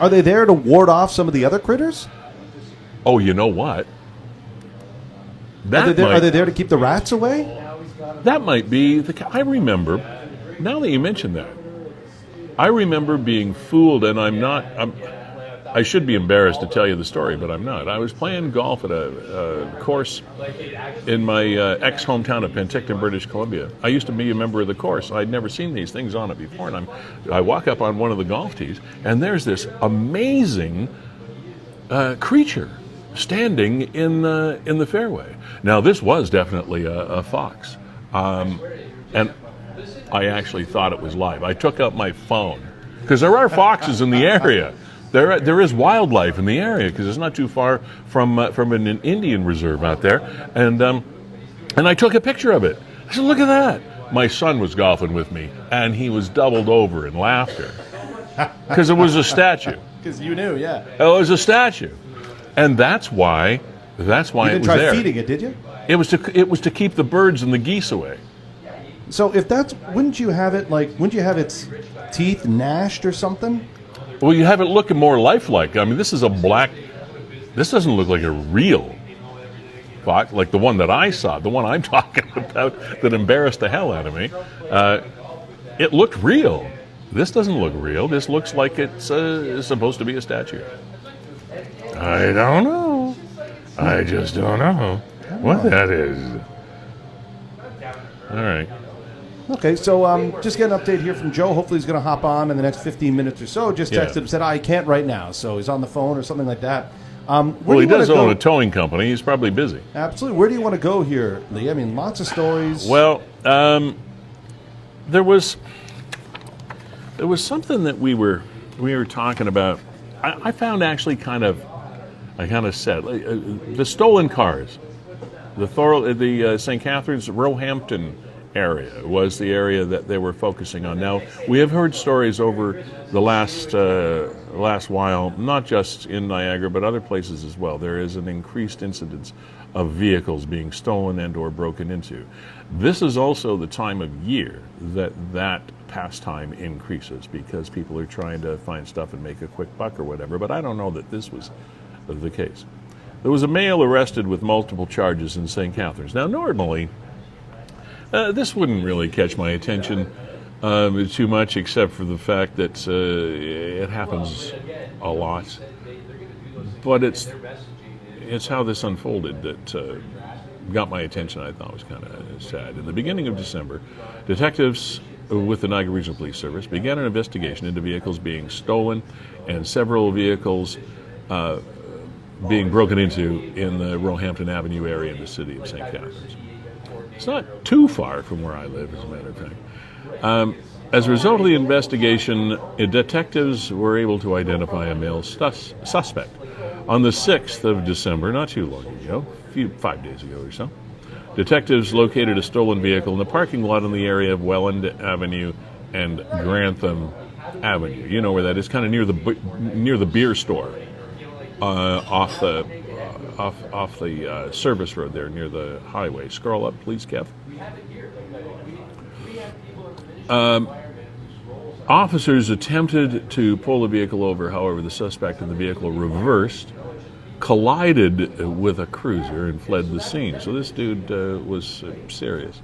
Are they there to ward off some of the other critters? Oh, you know what? Are they there to keep the rats away? That might be I remember. Now that you mention that, I remember being fooled, and I should be embarrassed to tell you the story, but I'm not. I was playing golf at a course in my ex-hometown of Penticton, British Columbia. I used to be a member of the course. I'd never seen these things on it before, and I walk up on one of the golf tees, and there's this amazing creature standing in the fairway. Now, this was definitely a fox, and I actually thought it was live. I took out my phone because there are foxes in the area. There is wildlife in the area because it's not too far from an Indian reserve out there, and I took a picture of it. I said, "Look at that!" My son was golfing with me, and he was doubled over in laughter because it was a statue. Because you knew, yeah. It was a statue, and that's why You it didn't was try there. feeding it, did you? It was to keep the birds and the geese away. So if wouldn't you have its teeth gnashed or something? Well, you have it looking more lifelike. I mean, this doesn't look like a real fox, like the one that I saw, the one I'm talking about that embarrassed the hell out of me. It looked real. This doesn't look real. This looks like it's supposed to be a statue. I don't know. I just don't know what that is. All right. Okay, so just get an update here from Joe. Hopefully he's going to hop on in the next 15 minutes or so. Just texted him, said, I can't right now. So he's on the phone or something like that. Well, he does own a towing company. He's probably busy. Absolutely. Where do you want to go here, Lee? I mean, lots of stories. Well, there was something that we were talking about. I found actually kind of sad. The stolen cars. The St. Catharines, Roehampton area was the area that they were focusing on. Now, we have heard stories over the last while, not just in Niagara, but other places as well. There is an increased incidence of vehicles being stolen and or broken into. This is also the time of year that pastime increases because people are trying to find stuff and make a quick buck or whatever, but I don't know that this was the case. There was a male arrested with multiple charges in St. Catharines. Now, normally, this wouldn't really catch my attention too much, except for the fact that it happens a lot. But it's how this unfolded that got my attention. I thought was kind of sad. In the beginning of December, detectives with the Niagara Regional Police Service began an investigation into vehicles being stolen and several vehicles being broken into in the Roehampton Avenue area in the city of St. Catharines. It's not too far from where I live, as a matter of fact. As a result of the investigation, detectives were able to identify a male suspect. On the 6th of December, not too long ago, 5 days ago or so, detectives located a stolen vehicle in the parking lot in the area of Welland Avenue and Grantham Avenue. You know where that is, kind of near the beer store, off the service road there near the highway. Scroll up, please, Kev. Officers attempted to pull the vehicle over. However, the suspect in the vehicle reversed, collided with a cruiser, and fled the scene. So this dude was serious.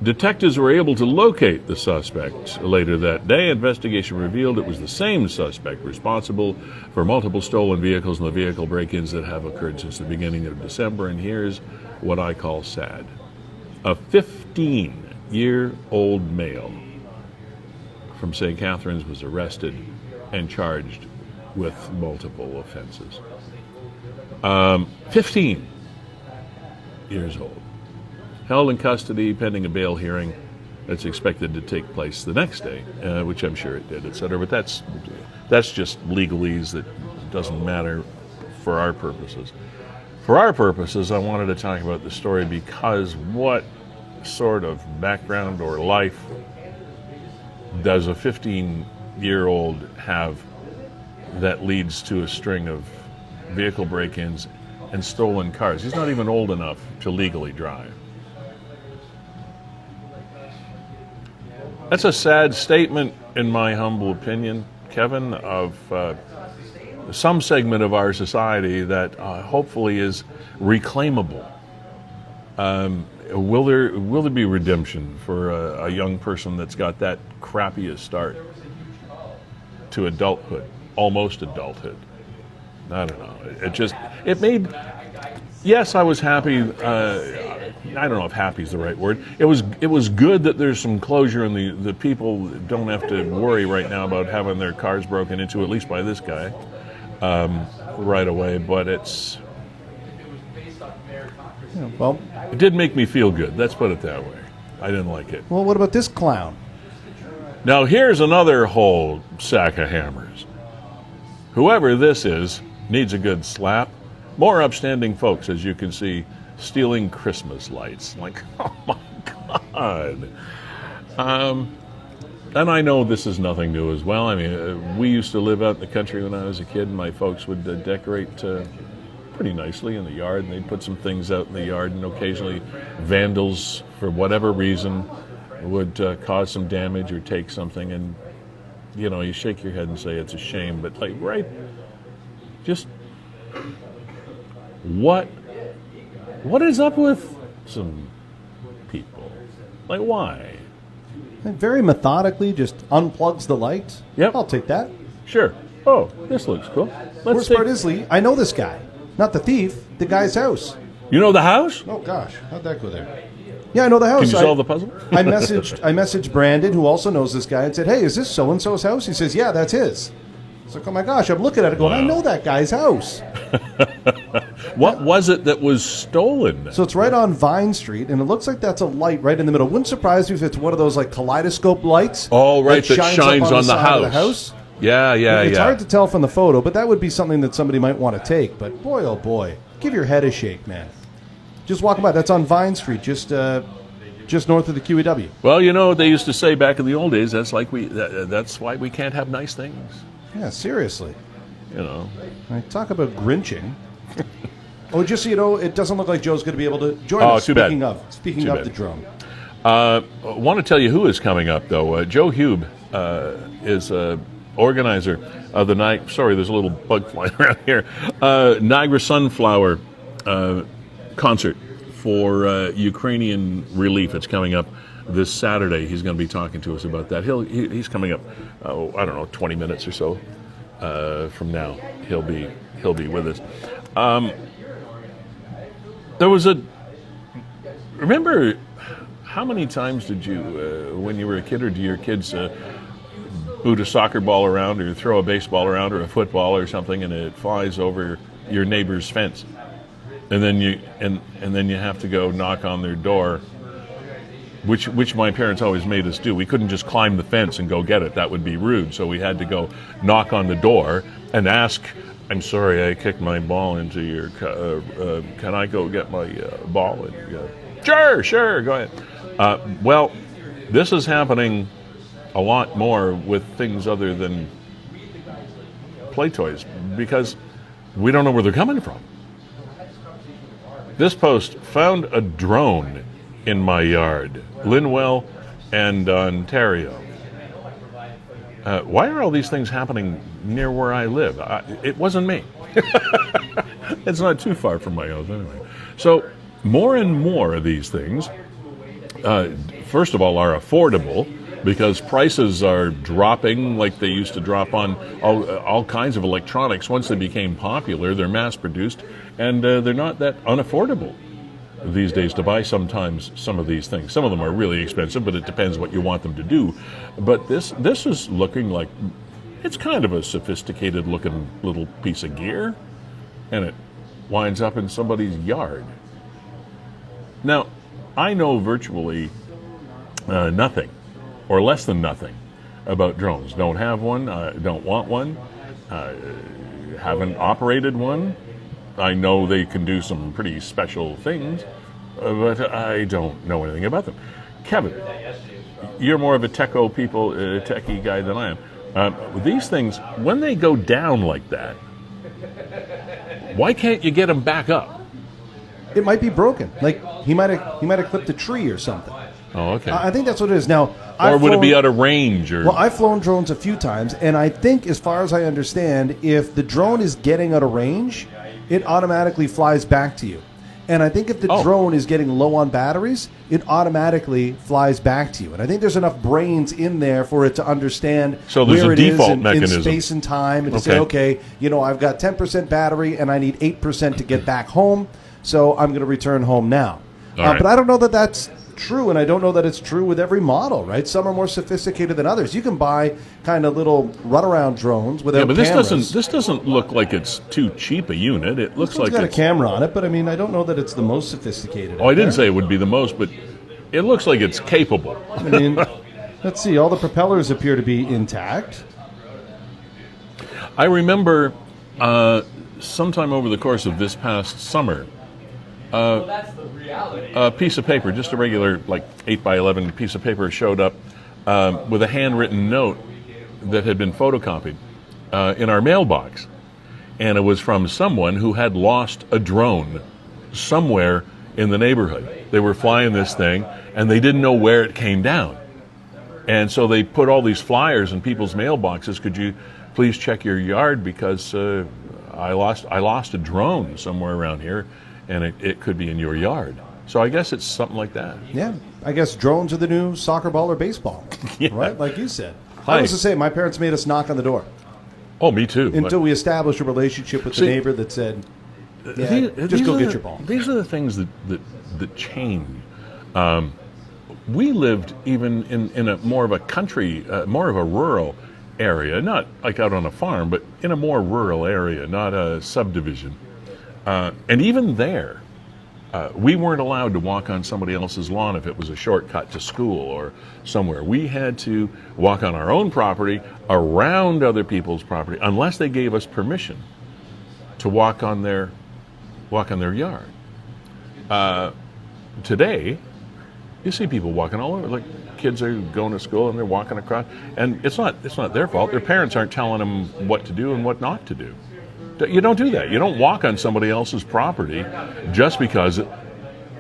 Detectives were able to locate the suspect later that day. Investigation revealed it was the same suspect responsible for multiple stolen vehicles and the vehicle break-ins that have occurred since the beginning of December. And here's what I call sad. A 15-year-old male from St. Catharines was arrested and charged with multiple offenses. 15 years old. Held in custody pending a bail hearing that's expected to take place the next day, which I'm sure it did, et cetera. But that's just legalese that doesn't matter for our purposes. For our purposes, I wanted to talk about the story because what sort of background or life does a 15-year-old have that leads to a string of vehicle break-ins and stolen cars? He's not even old enough to legally drive. That's a sad statement, in my humble opinion, Kevin, of some segment of our society that hopefully is reclaimable. Will there be redemption for a young person that's got that crappy a start to adulthood, almost adulthood? I don't know. It made. Yes, I was happy. I don't know if happy is the right word. It was good that there's some closure and the people don't have to worry right now about having their cars broken into, at least by this guy, right away. But it's. Yeah, well, it did make me feel good. Let's put it that way. I didn't like it. Well, what about this clown? Now here's another whole sack of hammers. Whoever this is needs a good slap. More upstanding folks, as you can see, stealing Christmas lights. Like, oh my God. And I know this is nothing new as well. I mean, we used to live out in the country when I was a kid, and my folks would decorate pretty nicely in the yard, and they'd put some things out in the yard, and occasionally vandals, for whatever reason, would cause some damage or take something, and, you know, you shake your head and say it's a shame, but, like, right, just... What is up with some people? Like, why? And very methodically just unplugs the light. Yep. I'll take that. Sure. Oh, this looks cool. Worst part is, Lee, I know this guy. Not the thief, the guy's house. You know the house? Oh, gosh. How'd that go there? Yeah, I know the house. Can you solve the puzzle? I messaged Brandon, who also knows this guy, and said, hey, is this so-and-so's house? He says, yeah, that's his. It's like, oh my gosh, I'm looking at it going, I know that guy's house. What was it that was stolen? So it's right on Vine Street, and it looks like that's a light right in the middle. Wouldn't surprise me if it's one of those like kaleidoscope lights. Oh, right, that shines on the side of the house. Yeah. It's hard to tell from the photo, but that would be something that somebody might want to take. But boy, oh boy, give your head a shake, man. Just walking by. That's on Vine Street, just north of the QEW. Well, you know, they used to say back in the old days, that's why we can't have nice things. Yeah, seriously. You know. Talk about grinching. Oh, just so you know, it doesn't look like Joe's going to be able to join us. Too Speaking bad. Speaking of the drone. I want to tell you who is coming up, though. Joe Hube is organizer of the night. Sorry, there's a little bug flying around here. Niagara Sunflower concert for Ukrainian relief. It's coming up this Saturday. He's going to be talking to us about that. He's coming up. I don't know, 20 minutes or so from now. He'll be with us. There was remember, how many times did you, when you were a kid, or do your kids boot a soccer ball around or throw a baseball around or a football or something, and it flies over your neighbor's fence, and then you have to go knock on their door, which my parents always made us do. We couldn't just climb the fence and go get it. That would be rude. So we had to go knock on the door and ask, I'm sorry, I kicked my ball into your can I go get my ball? And, sure, go ahead. Well, this is happening a lot more with things other than play toys, because we don't know where they're coming from. This post found a drone in my yard, Linwell and Ontario. Why are all these things happening near where I live? It wasn't me. It's not too far from my house anyway. So more and more of these things, first of all, are affordable, because prices are dropping like they used to drop on all kinds of electronics. Once they became popular, they're mass-produced, and they're not that unaffordable these days to buy sometimes some of these things. Some of them are really expensive, but it depends what you want them to do. But this is looking like it's kind of a sophisticated looking little piece of gear, and it winds up in somebody's yard. Now, I know virtually nothing, or less than nothing, about drones. Don't have one, don't want one, haven't operated one. I know they can do some pretty special things, but I don't know anything about them. Kevin, you're more of a techie guy than I am. These things, when they go down like that, why can't you get them back up? It might be broken. Like he might have clipped a tree or something. Oh, okay. I think that's what it is. Now, or would it be out of range? Or? Well, I've flown drones a few times, and I think, as far as I understand, if the drone is getting out of range, it automatically flies back to you. And I think if the drone is getting low on batteries, it automatically flies back to you. And I think there's enough brains in there for it to understand there's where a it default is in mechanism. space and time, and to say, okay, I've got 10% battery, and I need 8% to get back home, so I'm going to return home now. Right. But I don't know that that's true, and I don't know that it's true with every model, right? Some are more sophisticated than others. You can buy kind of little runaround drones without cameras. This doesn't look like it's too cheap a unit. It looks like it's got a camera on it, but I mean, I don't know that it's the most sophisticated. I didn't say it would be the most, but it looks like it's capable. I mean, let's see. All the propellers appear to be intact. I remember sometime over the course of this past summer, a piece of paper, just a regular 8x11 piece of paper, showed up with a handwritten note that had been photocopied in our mailbox. And it was from someone who had lost a drone somewhere in the neighborhood. They were flying this thing, and they didn't know where it came down. And so they put all these flyers in people's mailboxes. Could you please check your yard, because I lost a drone somewhere around here, and it could be in your yard. So I guess it's something like that. Yeah, I guess drones are the new soccer ball or baseball, right? Like you said. I was to say, my parents made us knock on the door. Oh, me too. Until we established a relationship with the neighbor that said, just go get your ball. These are the things that change. We lived even in a more of a country, more of a rural area, not like out on a farm, but in a more rural area, not a subdivision. And even there, we weren't allowed to walk on somebody else's lawn if it was a shortcut to school or somewhere. We had to walk on our own property, around other people's property, unless they gave us permission to walk on their yard. Today, you see people walking all over. Like kids are going to school and they're walking across, and it's not their fault. Their parents aren't telling them what to do and what not to do. You don't do that. You don't walk on somebody else's property just because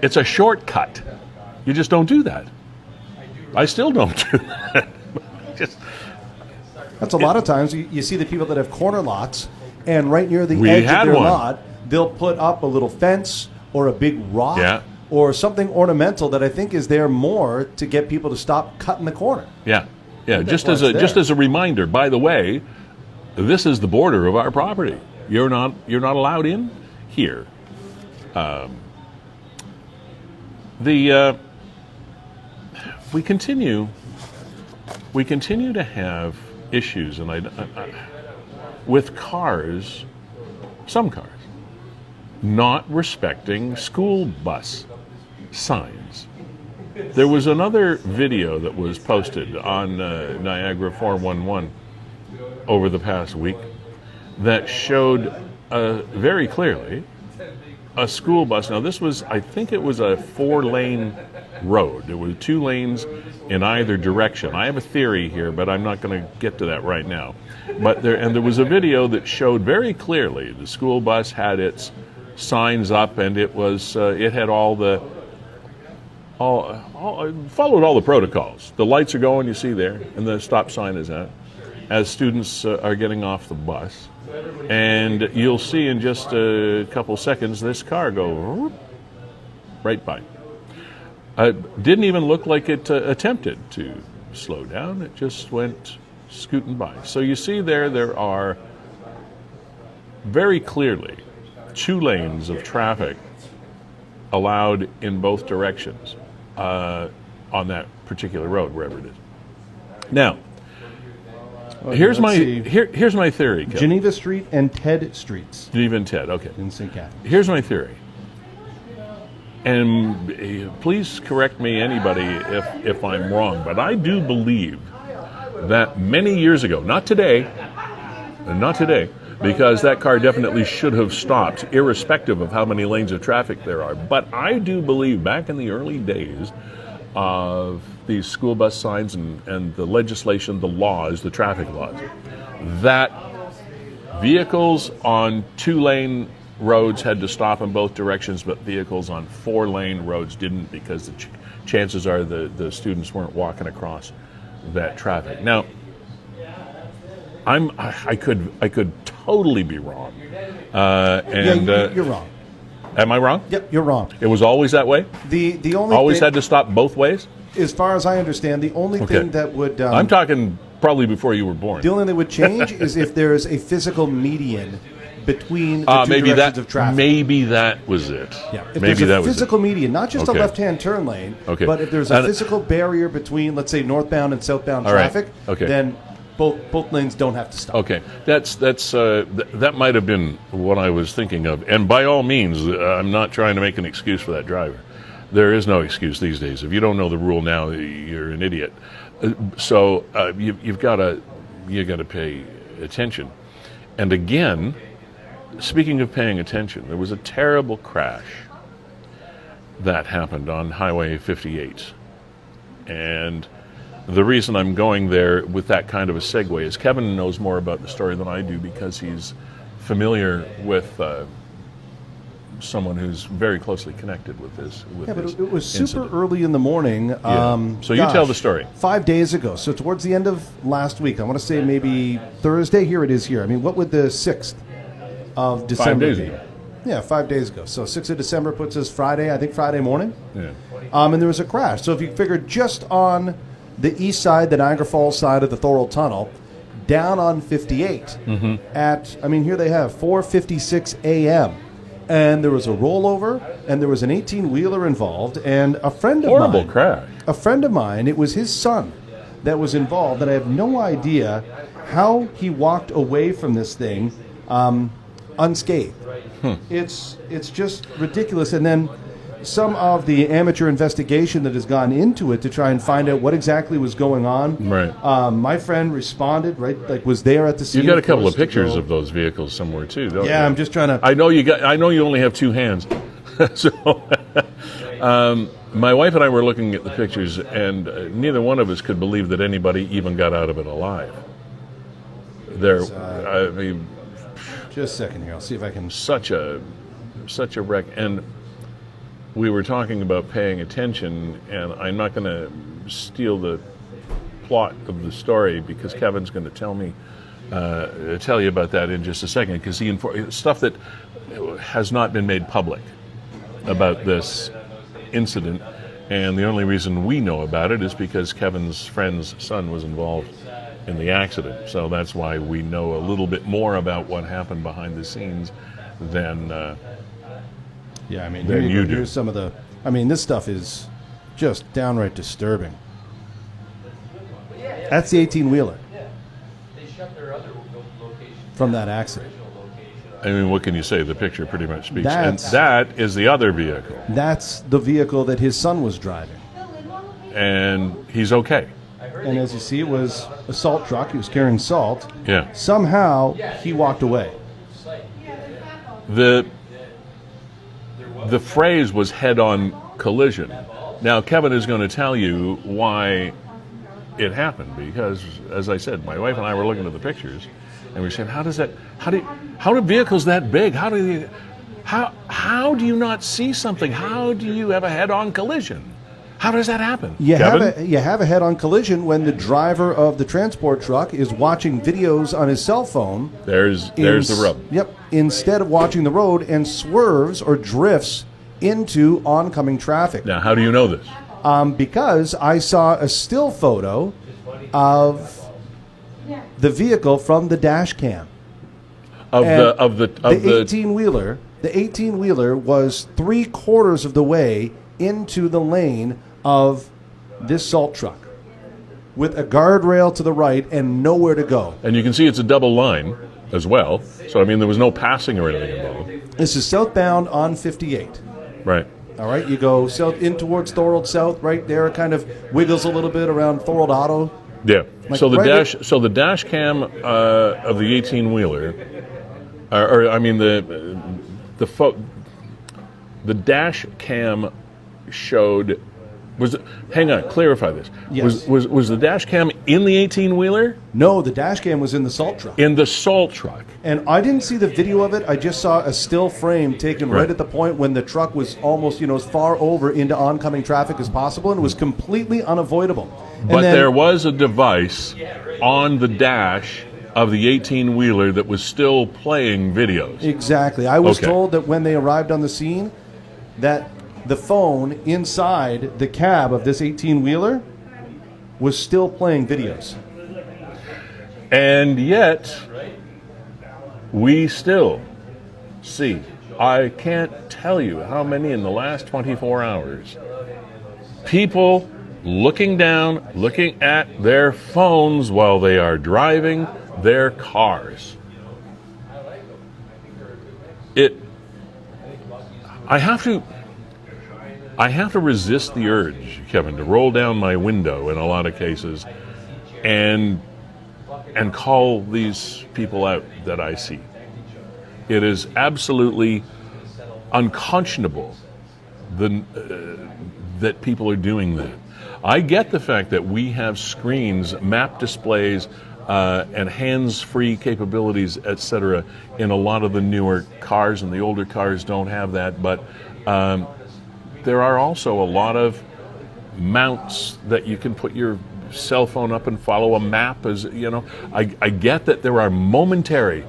it's a shortcut. You just don't do that. I still don't do that. That's a lot of times you see the people that have corner lots, and right near the edge of their lot, they'll put up a little fence or a big rock or something ornamental that I think is there more to get people to stop cutting the corner. Yeah. Just as a reminder. By the way, this is the border of our property. You're not allowed in here. We continue to have issues, and with cars, some cars, not respecting school bus signs. There was another video that was posted on Niagara 411 over the past week that showed very clearly a school bus. Now this was, I think it was a 4-lane road. There were 2 lanes in either direction. I have a theory here, but I'm not going to get to that right now. But there was a video that showed very clearly the school bus had its signs up, and it was it had followed all the protocols. The lights are going, you see there, and the stop sign is out as students are getting off the bus. And you'll see in just a couple seconds this car go right by. Didn't even look like it attempted to slow down. It just went scooting by. So you see there are very clearly 2 lanes of traffic allowed in both directions on that particular road, wherever it is. Now, here's my theory, Kevin. Geneva Street and Ted Streets. Geneva and Ted, okay. In St. Catharines. Here's my theory. And please correct me, anybody, if I'm wrong, but I do believe that many years ago, not today, because that car definitely should have stopped, irrespective of how many lanes of traffic there are. But I do believe back in the early days of these school bus signs and the legislation, the laws, the traffic laws, that vehicles on 2-lane roads had to stop in both directions, but vehicles on 4-lane roads didn't, because the chances are the students weren't walking across that traffic. Now, I could totally be wrong. You're wrong. Am I wrong? Yep, you're wrong. It was always that way? The only always thing, had to stop both ways? As far as I understand, the only thing that would... I'm talking probably before you were born. The only thing that would change is if there's a physical median between the two directions of traffic. Maybe that was it. Yeah. If maybe there's a physical median, not just a Okay. left-hand turn lane, Okay. but if there's a physical barrier between, let's say, northbound and southbound All right. traffic, Okay. then both lanes don't have to stop. Okay, that might have been what I was thinking of. And by all means, I'm not trying to make an excuse for that driver. There is no excuse these days. If you don't know the rule now, you're an idiot. So you've got to pay attention. And again, speaking of paying attention, there was a terrible crash that happened on Highway 58, and the reason I'm going there with that kind of a segue is Kevin knows more about the story than I do, because he's familiar with someone who's very closely connected with this. But it was super early in the morning. So you tell the story. 5 days ago. So towards the end of last week, I want to say maybe Thursday. Here it is here. I mean, what would the 6th of December 5 days be? ago. Yeah, 5 days ago. So 6th of December puts us Friday, I think Friday morning. Yeah. And there was a crash. So if you figure just on the east side, the Niagara Falls side of the Feulled Tunnel, down on 58 at, I mean, here they have 4:56 a.m. And there was a rollover, and there was an 18-wheeler involved, and a friend of Horrible mine. crash. A friend of mine, it was his son that was involved that I have no idea how he walked away from this thing unscathed. It's just ridiculous. And then some of the amateur investigation that has gone into it to try and find out what exactly was going on. Right. My friend responded, right, like was there at the scene. You got a couple of pictures of those vehicles somewhere too, don't you? Yeah, I'm just trying to. I know you only have 2 hands. So my wife and I were looking at the pictures, and neither one of us could believe that anybody even got out of it alive. I mean, just a second here. I'll see if I can. Such a wreck. And we were talking about paying attention, and I'm not going to steal the plot of the story because Kevin's going to tell you about that in just a second, because stuff that has not been made public about this incident, and the only reason we know about it is because Kevin's friend's son was involved in the accident. So that's why we know a little bit more about what happened behind the scenes than yeah, I mean, than you do. Here's some of the. I mean, this stuff is just downright disturbing. That's the 18-wheeler from that accident. I mean, what can you say? The picture pretty much speaks. And That's- that is the other vehicle. That's the vehicle that his son was driving. And he's okay. And as you see, it was a salt truck. He was carrying salt. Yeah. Somehow, he walked away. The phrase was head-on collision. Now, Kevin is going to tell you why it happened, because, as I said, my wife and I were looking at the pictures, and we said, how do vehicles that big, how do you not see something? How do you have a head-on collision? How does that happen? You Kevin? have a head-on collision when the driver of the transport truck is watching videos on his cell phone. There's the rub. Yep. Instead of watching the road, and swerves or drifts into oncoming traffic. Now, how do you know this? Because I saw a still photo of the vehicle from the dash cam. Of the 18-wheeler. The 18-wheeler was 3/4 of the way into the lane of this salt truck, with a guardrail to the right and nowhere to go. And you can see it's a double line as well. So I mean, there was no passing or anything involved. This is southbound on 58. Right. All right, you go south in towards Thorold South, right there. It kind of wiggles a little bit around Thorold Auto. Yeah. Like So the right dash cam of the 18-wheeler, or I mean the dash cam showed. Hang on, clarify this. Yes. Was the dash cam in the 18-wheeler? No, the dash cam was in the salt truck. In the salt truck. And I didn't see the video of it. I just saw a still frame taken right at the point when the truck was almost, as far over into oncoming traffic as possible, and it was completely unavoidable. But there was a device on the dash of the 18-wheeler that was still playing videos. Exactly. I was told that when they arrived on the scene, that the phone inside the cab of this 18-wheeler was still playing videos. And yet, we still see, I can't tell you how many in the last 24 hours, people looking down, looking at their phones while they are driving their cars. I have to resist the urge, Kevin, to roll down my window in a lot of cases and call these people out that I see. It is absolutely unconscionable that people are doing that. I get the fact that we have screens, map displays, and hands-free capabilities, etc. in a lot of the newer cars, and the older cars don't have that, but there are also a lot of mounts that you can put your cell phone up and follow a map. I get that there are momentary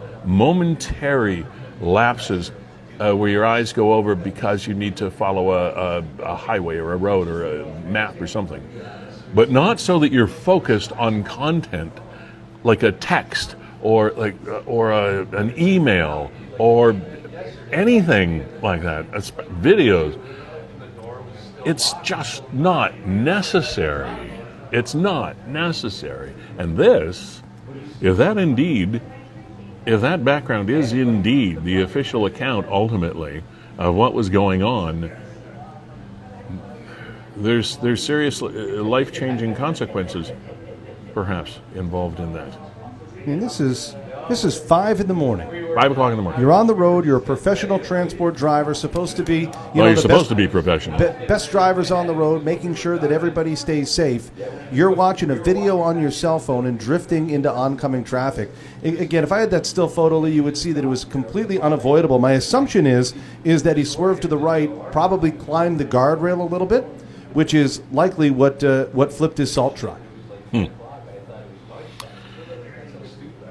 lapses where your eyes go over because you need to follow a highway or a road or a map or something, but not so that you're focused on content like a text or an email or anything like that. It's videos. It's just not necessary. It's not necessary. And this, if that background is indeed the official account ultimately of what was going on, there's serious life-changing consequences perhaps involved in that. I mean, this is 5 in the morning. 5 o'clock in the morning. You're on the road. You're a professional transport driver, supposed to be. You're supposed to be professional. Best drivers on the road, making sure that everybody stays safe. You're watching a video on your cell phone and drifting into oncoming traffic. Again, if I had that still photo, Lee, you would see that it was completely unavoidable. My assumption is that he swerved to the right, probably climbed the guardrail a little bit, which is likely what flipped his salt truck.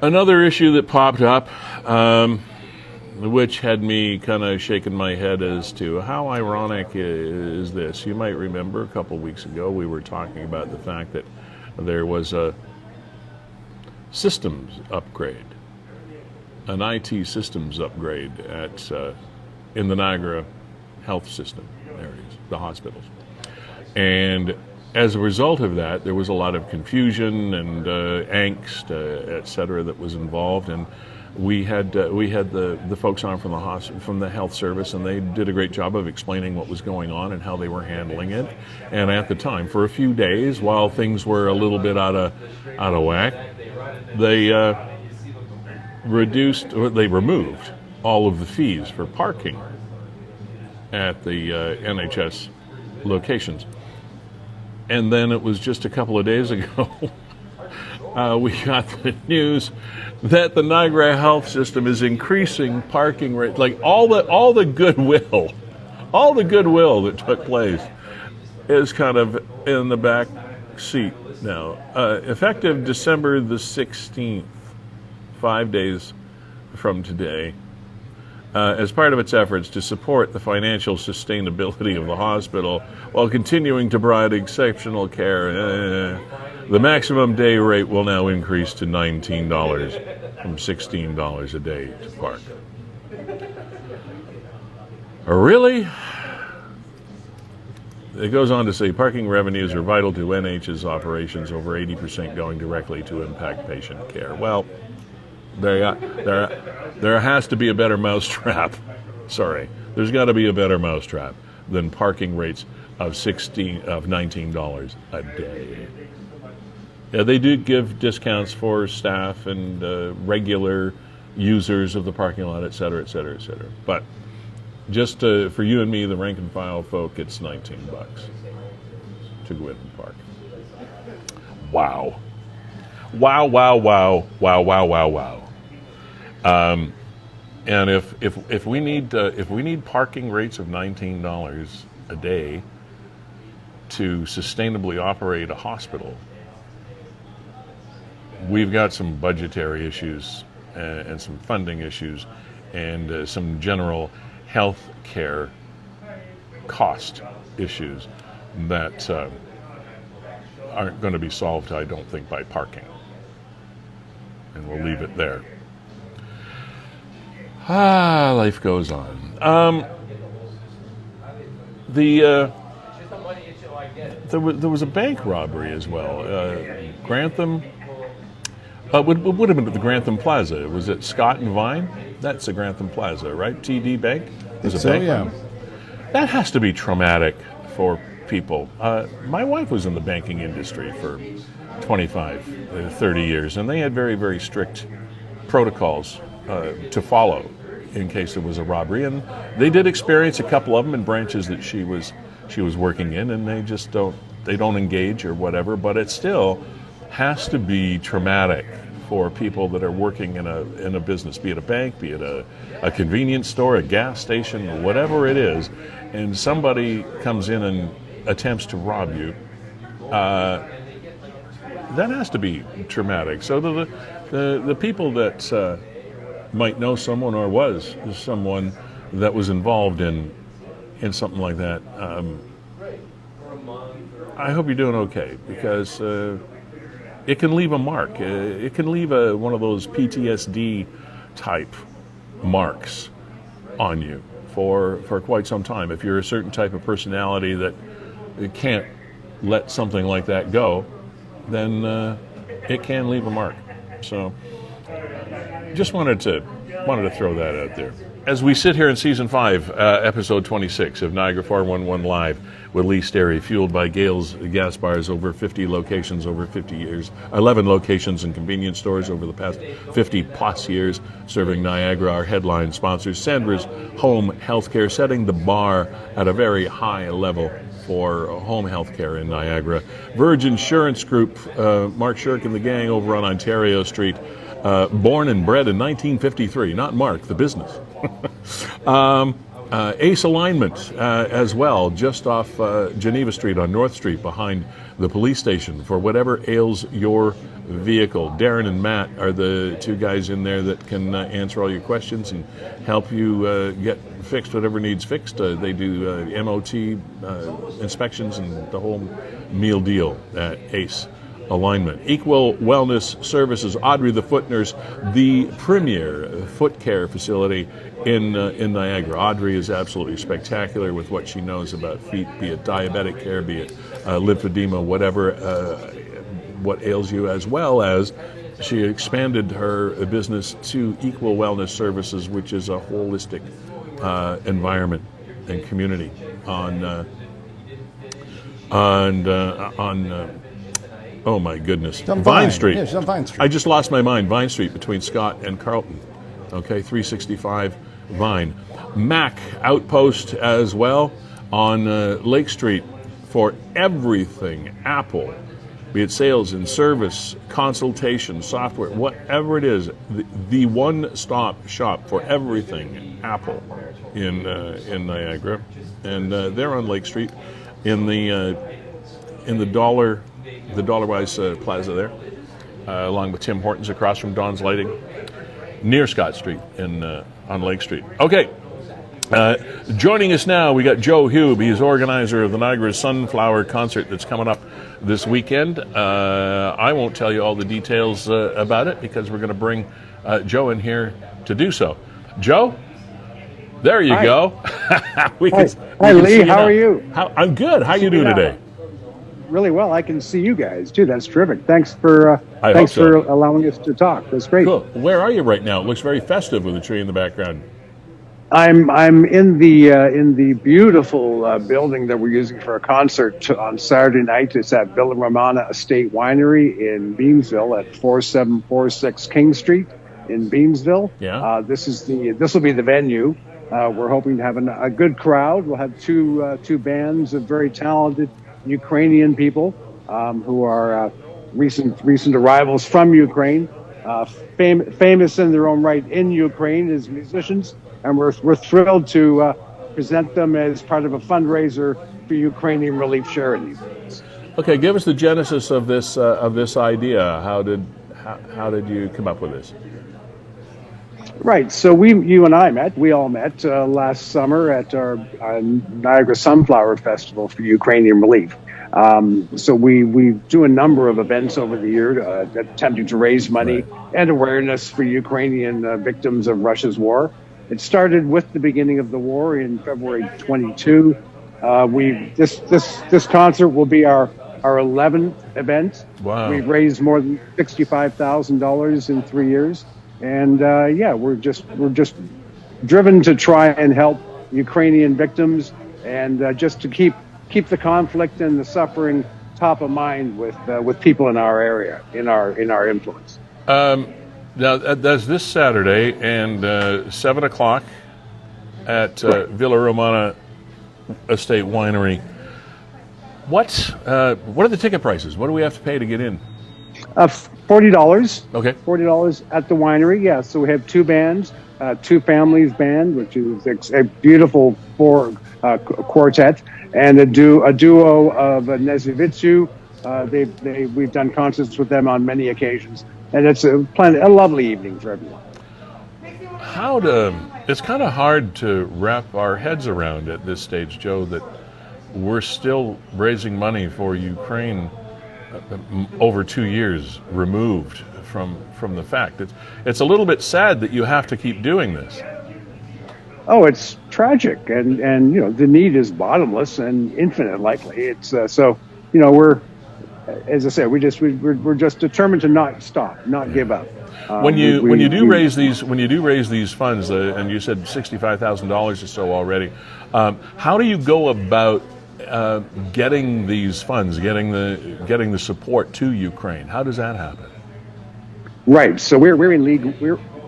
Another issue that popped up, which had me kind of shaking my head as to how ironic is this. You might remember a couple weeks ago we were talking about the fact that there was a systems upgrade, an IT systems upgrade in the Niagara health system areas, the hospitals. And as a result of that, there was a lot of confusion and angst, et cetera, that was involved. And we had the folks on from the health service, and they did a great job of explaining what was going on and how they were handling it. And at the time, for a few days, while things were a little bit out of whack, they removed all of the fees for parking at the NHS locations. And then it was just a couple of days ago, we got the news that the Niagara health system is increasing parking rates. Like all the goodwill that took place is kind of in the back seat now. Effective December the 16th, 5 days from today, as part of its efforts to support the financial sustainability of the hospital while continuing to provide exceptional care, the maximum day rate will now increase to $19 from $16 a day to park. Really? It goes on to say parking revenues are vital to NH's operations, over 80% going directly to impact patient care. Well, there has to be a better mousetrap. Sorry, there's got to be a better mousetrap than parking rates of $19 a day. Yeah, they do give discounts for staff and regular users of the parking lot, et cetera, et cetera, et cetera. But just for you and me, the rank and file folk, it's $19 to go in and park. Wow. Wow, wow, wow, wow, wow, wow, wow. And if we need parking rates of $19 a day to sustainably operate a hospital, we've got some budgetary issues and some funding issues and some general health care cost issues that aren't going to be solved, I don't think, by parking. And we'll leave it there. Life goes on. There was a bank robbery as well. Grantham. Would have been at the Grantham Plaza. Was it Scott and Vine? That's the Grantham Plaza, right? TD Bank. There's a bank. Yeah. That has to be traumatic for people. My wife was in the banking industry for 25, 30 years, and they had very, very strict protocols to follow in case there was a robbery. And they did experience a couple of them in branches that she was working in, and they just don't engage or whatever. But it still has to be traumatic for people that are working in a business, be it a bank, be it a convenience store, a gas station, whatever it is, and somebody comes in and attempts to rob you. That has to be traumatic. So the people that might know someone or was someone that was involved in something like that, I hope you're doing okay, because it can leave a mark. It can leave one of those PTSD type marks on you for quite some time. If you're a certain type of personality that can't let something like that go, then it can leave a mark. So just wanted to throw that out there. As we sit here in Season 5, Episode 26 of Niagara 411 Live with Lee Sterry, fueled by Gale's Gas Bars, over 50 locations over 50 years, 11 locations and convenience stores over the past 50 plus years, serving Niagara. Our headline sponsors, Sandra's Home Healthcare, setting the bar at a very high level for home health care in Niagara. Verge Insurance Group, Mark Shirk and the gang over on Ontario Street, born and bred in 1953, not Mark, the business. Ace Alignment as well, just off Geneva Street on North Street behind the police station for whatever ails your vehicle. Darren and Matt are the two guys in there that can answer all your questions and help you get fixed whatever needs fixed. They do MOT inspections and the whole meal deal at Ace Alignment. Equal Wellness Services, Audrey the Foot Nurse, the premier foot care facility in Niagara. Audrey is absolutely spectacular with what she knows about feet, be it diabetic care, be it lymphedema, whatever, what ails you, as well as she expanded her business to Equal Wellness Services, which is a holistic environment and community on oh my goodness, Vine Street. Yeah, she's on Vine Street. I just lost my mind. Vine Street between Scott and Carlton. Okay, 365 Vine. Mac Outpost as well on Lake Street for everything Apple, be it sales and service, consultation, software, whatever it is, the one-stop shop for everything Apple in Niagara. And they're on Lake Street in the Dollarwise Plaza there, along with Tim Hortons across from Don's Lighting, near Scott Street on Lake Street. Okay, joining us now, we got Joe Hube. He's organizer of the Niagara Sunflower Concert that's coming up this weekend. I won't tell you all the details about it because we're going to bring Joe in here to do so. Joe? There you go. Hi, Lee. How are you? I'm good. How are you doing today? Really well. I can see you guys too. That's terrific. Thanks for allowing us to talk. That's great. Cool. Where are you right now? It looks very festive with a tree in the background. I'm in the beautiful building that we're using for a concert on Saturday night. It's at Villa Romana Estate Winery in Beamsville at 4746 King Street in Beamsville. Yeah. This will be the venue. We're hoping to have a good crowd. We'll have two bands of very talented Ukrainian people who are recent arrivals from Ukraine, famous in their own right in Ukraine as musicians, and we're thrilled to present them as part of a fundraiser for Ukrainian relief charity. Okay, give us the genesis of this idea. How did you come up with this? Right. So you and I met. We all met last summer at our Niagara Sunflower Festival for Ukrainian relief. So we do a number of events over the year attempting to raise money and awareness for Ukrainian victims of Russia's war. It started with the beginning of the war in February 22. This concert will be our 11th event. Wow. We've raised more than $65,000 in 3 years. And we're just driven to try and help Ukrainian victims, and just to keep the conflict and the suffering top of mind with people in our area, in our influence. Now that's this Saturday and 7:00 at Villa Romana Estate Winery. What are the ticket prices? What do we have to pay to get in? $40. Okay. $40 at the winery. Yeah. So we have two bands, Two Families Band, which is a beautiful quartet, and a duo of Nezivitsu. We've done concerts with them on many occasions, and it's a lovely evening for everyone. It's kind of hard to wrap our heads around at this stage, Joe, that we're still raising money for Ukraine over 2 years removed from the fact. It's a little bit sad that you have to keep doing this. Oh, it's tragic, and the need is bottomless and infinite. Likely, it's we're as I said, we're just determined to not stop, not give up. When you do raise these funds, and you said $65,000 or so already, how do you go about getting these funds, getting the support to Ukraine? How does that happen? Right. So we're in league.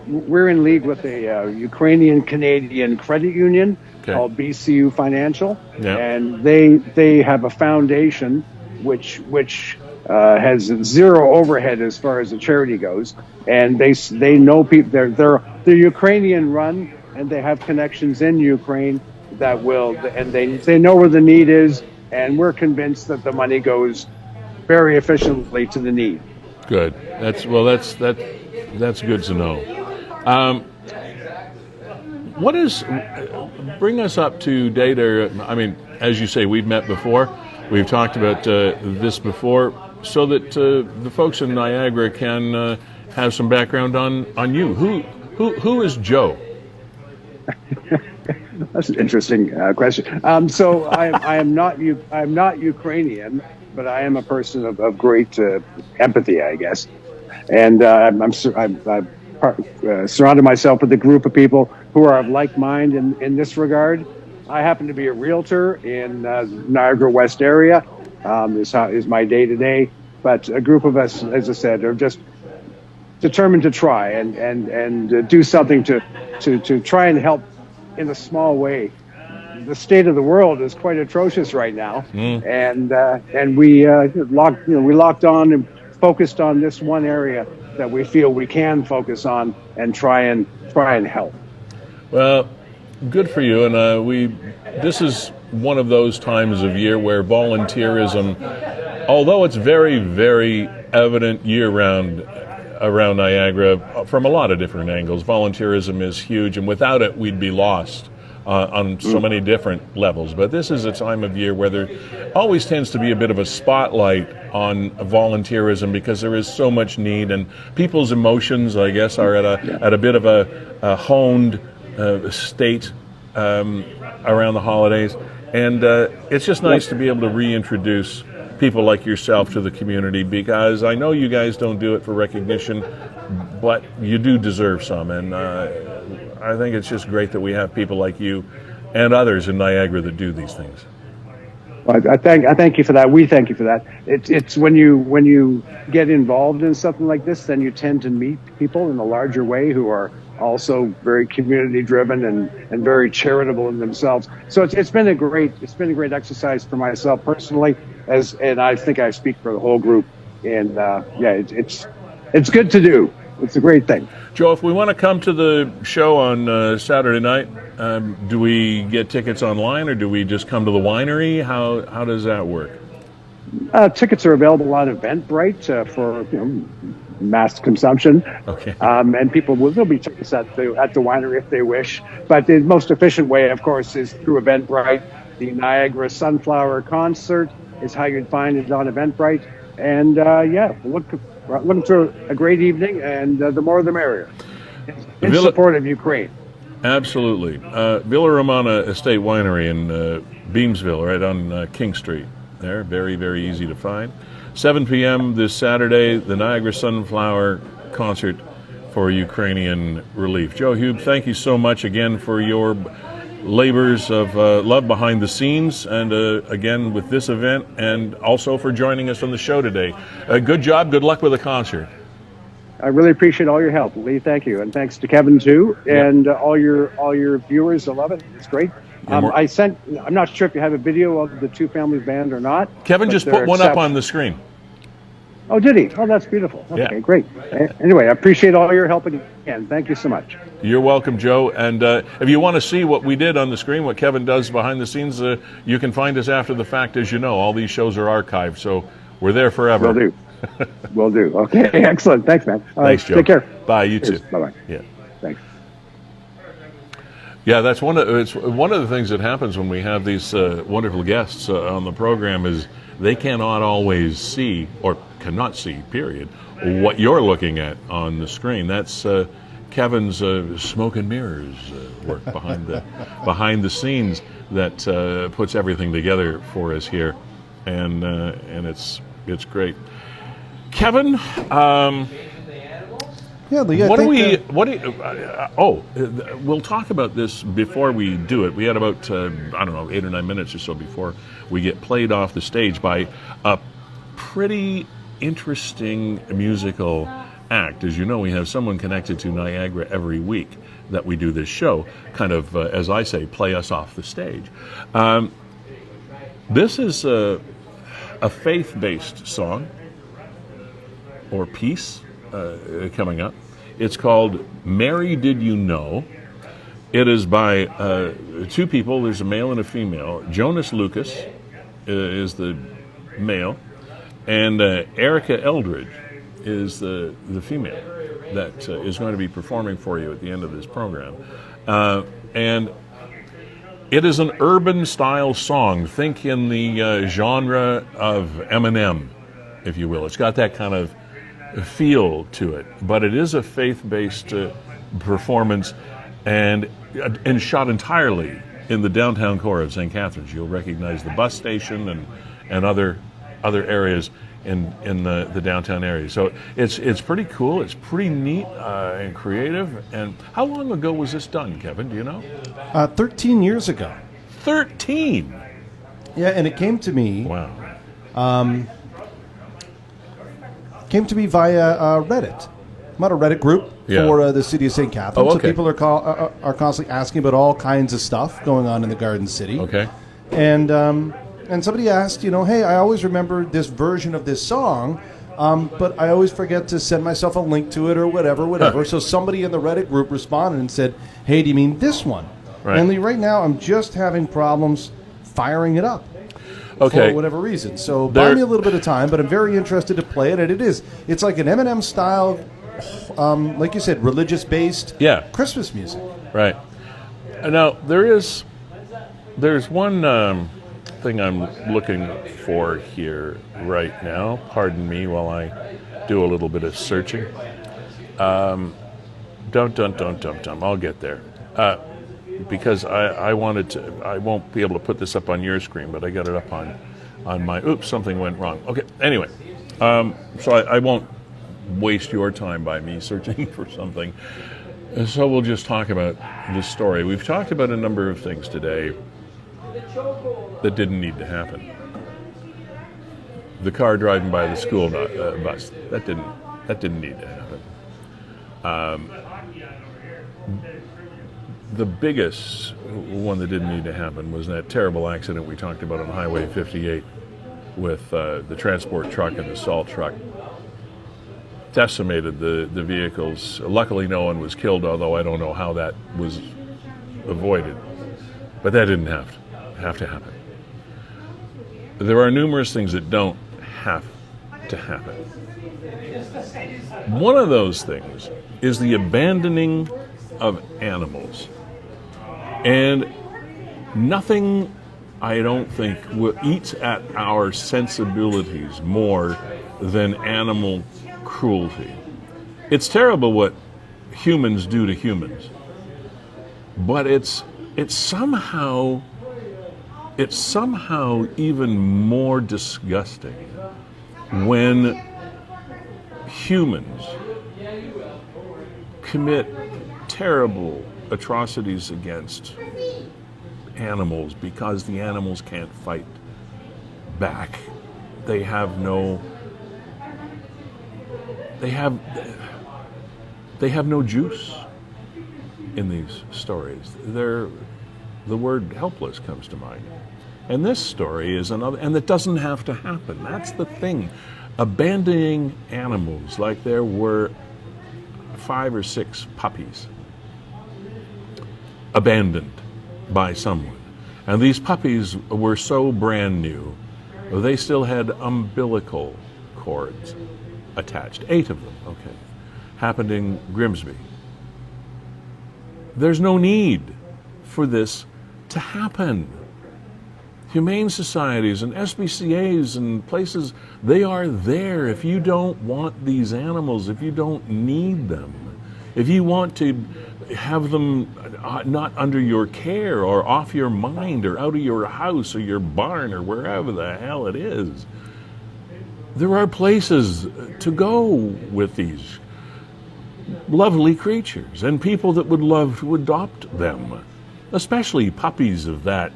We're in league with a Ukrainian Canadian credit union called BCU Financial, and they have a foundation which has zero overhead as far as the charity goes, and they know people. They're Ukrainian run, and they have connections in Ukraine that will, and they know where the need is, and we're convinced that the money goes very efficiently to the need. Good. That's good to know. Bring us up to date? I mean, as you say, we've met before. We've talked about this before, so that the folks in Niagara can have some background on you. Who is Joe? That's an interesting question. So I'm not Ukrainian, but I am a person of great empathy, I guess, and I've surrounded myself with a group of people who are of like mind in this regard. I happen to be a realtor in Niagara West area. Is my day to day, but a group of us, as I said, are just determined to try and do something to try and help in a small way. The state of the world is quite atrocious right now, and we locked on and focused on this one area that we feel we can focus on and try and help. Well, good for you, and this is one of those times of year where volunteerism, although it's very, very evident year-round around Niagara from a lot of different angles, volunteerism is huge, and without it, we'd be lost on so many different levels. But this is a time of year where there always tends to be a bit of a spotlight on volunteerism because there is so much need, and people's emotions, I guess, are at a bit of a honed state around the holidays, and it's just nice to be able to reintroduce people like yourself to the community, because I know you guys don't do it for recognition, but you do deserve some, and I think it's just great that we have people like you and others in Niagara that do these things. Well, I thank you for that. We thank you for that. It's when you get involved in something like this, then you tend to meet people in a larger way who are also very community driven and very charitable in themselves. So it's been a great exercise for myself personally, and I think I speak for the whole group. And it's good to do. It's a great thing. Joe, if we want to come to the show on Saturday night, do we get tickets online, or do we just come to the winery? How does that work? Tickets are available on Eventbrite for mass consumption. Okay. And there'll be tickets at the winery if they wish. But the most efficient way, of course, is through Eventbrite. The Niagara Sunflower Concert is how you'd find it on Eventbrite. And looking for a great evening, and the more the merrier. In support of Ukraine. Absolutely. Villa Romana Estate Winery in Beamsville, right on King Street. There, very, very easy to find. 7 p.m. this Saturday, the Niagara Sunflower Concert for Ukrainian relief. Joe Hube, thank you so much again for your labors of love behind the scenes, and again with this event, and also for joining us on the show today. Good job. Good luck with the concert. I really appreciate all your help, Lee. Thank you, and thanks to Kevin too, and all your viewers. I love it. It's great. I'm not sure if you have a video of the Two Families Band or not. Kevin just put one up on the screen. Oh, did he? Oh, that's beautiful. Okay, great. Anyway, I appreciate all your help again. Thank you so much. You're welcome, Joe. And if you want to see what we did on the screen, what Kevin does behind the scenes, you can find us after the fact. As you know, all these shows are archived, so we're there forever. Will do. Will do. Okay, excellent. Thanks, man. All Thanks, right, Joe. Take care. Bye. You Cheers. too. Bye-bye. Yeah. Thanks. Yeah, it's one of the things that happens when we have these wonderful guests on the program is they cannot always see, or cannot see, period, what you're looking at on the screen. That's Kevin's smoke and mirrors work behind the scenes that puts everything together for us here, and it's It's great. Kevin, Yeah, Lee, we'll talk about this before we do it. We had about, 8 or 9 minutes or so before we get played off the stage by a pretty interesting musical act. As you know, we have someone connected to Niagara every week that we do this show, kind of, as I say, play us off the stage. This is a faith-based song or piece coming up. It's called Mary Did You Know? It is by two people. There's a male and a female. Jonas Lucas is the male, and Erica Eldridge is the female that is going to be performing for you at the end of this program. And it is an urban style song. Think in the genre of Eminem, if you will. It's got that kind of feel to it, but it is a faith-based performance and shot entirely in the downtown core of St. Catharines. You'll recognize the bus station and other areas in the downtown area. So it's pretty cool. It's pretty neat and creative. And how long ago was this done, Kevin? Do you know? 13 years ago. 13. Yeah, and it came to me. Wow. Came to me via Reddit. I'm on a Reddit group for the city of St. Catharines. Oh, okay. So people are constantly asking about all kinds of stuff going on in the Garden City. Okay. And somebody asked, hey, I always remember this version of this song, but I always forget to send myself a link to it or whatever. So somebody in the Reddit group responded and said, hey, do you mean this one? Right. And Lee, right now I'm just having problems firing it up. Okay. For whatever reason. So buy me a little bit of time, but I'm very interested to play it. And it's like an Eminem style, like you said, religious-based Christmas music. Right. Now, there's one thing I'm looking for here right now. Pardon me while I do a little bit of searching. I'll get there. Because I wanted to, I won't be able to put this up on your screen, but I got it up on my, oops, something went wrong. Okay, anyway, so I won't waste your time by me searching for something. So we'll just talk about this story. We've talked about a number of things today that didn't need to happen. The car driving by the school bus, that didn't need to happen. The biggest one that didn't need to happen was that terrible accident we talked about on Highway 58 with the transport truck and the salt truck. Decimated the vehicles. Luckily, no one was killed, although I don't know how that was avoided. But that didn't have to happen. There are numerous things that don't have to happen. One of those things is the abandoning of animals. And nothing, I don't think, eats at our sensibilities more than animal cruelty. It's terrible what humans do to humans, but it's somehow even more disgusting when humans commit terrible atrocities against animals because the animals can't fight back. They have no juice in these stories. The word helpless comes to mind. And this story is another, and that doesn't have to happen. That's the thing. Abandoning animals like there were 5 or 6 puppies abandoned by someone. And these puppies were so brand new, they still had umbilical cords attached. 8 of them, okay. Happened in Grimsby. There's no need for this to happen. Humane societies and SPCAs and places, they are there if you don't want these animals, if you don't need them, if you want to have them not under your care or off your mind or out of your house or your barn or wherever the hell it is. there are places to go with these lovely creatures and people that would love to adopt them, especially puppies of that,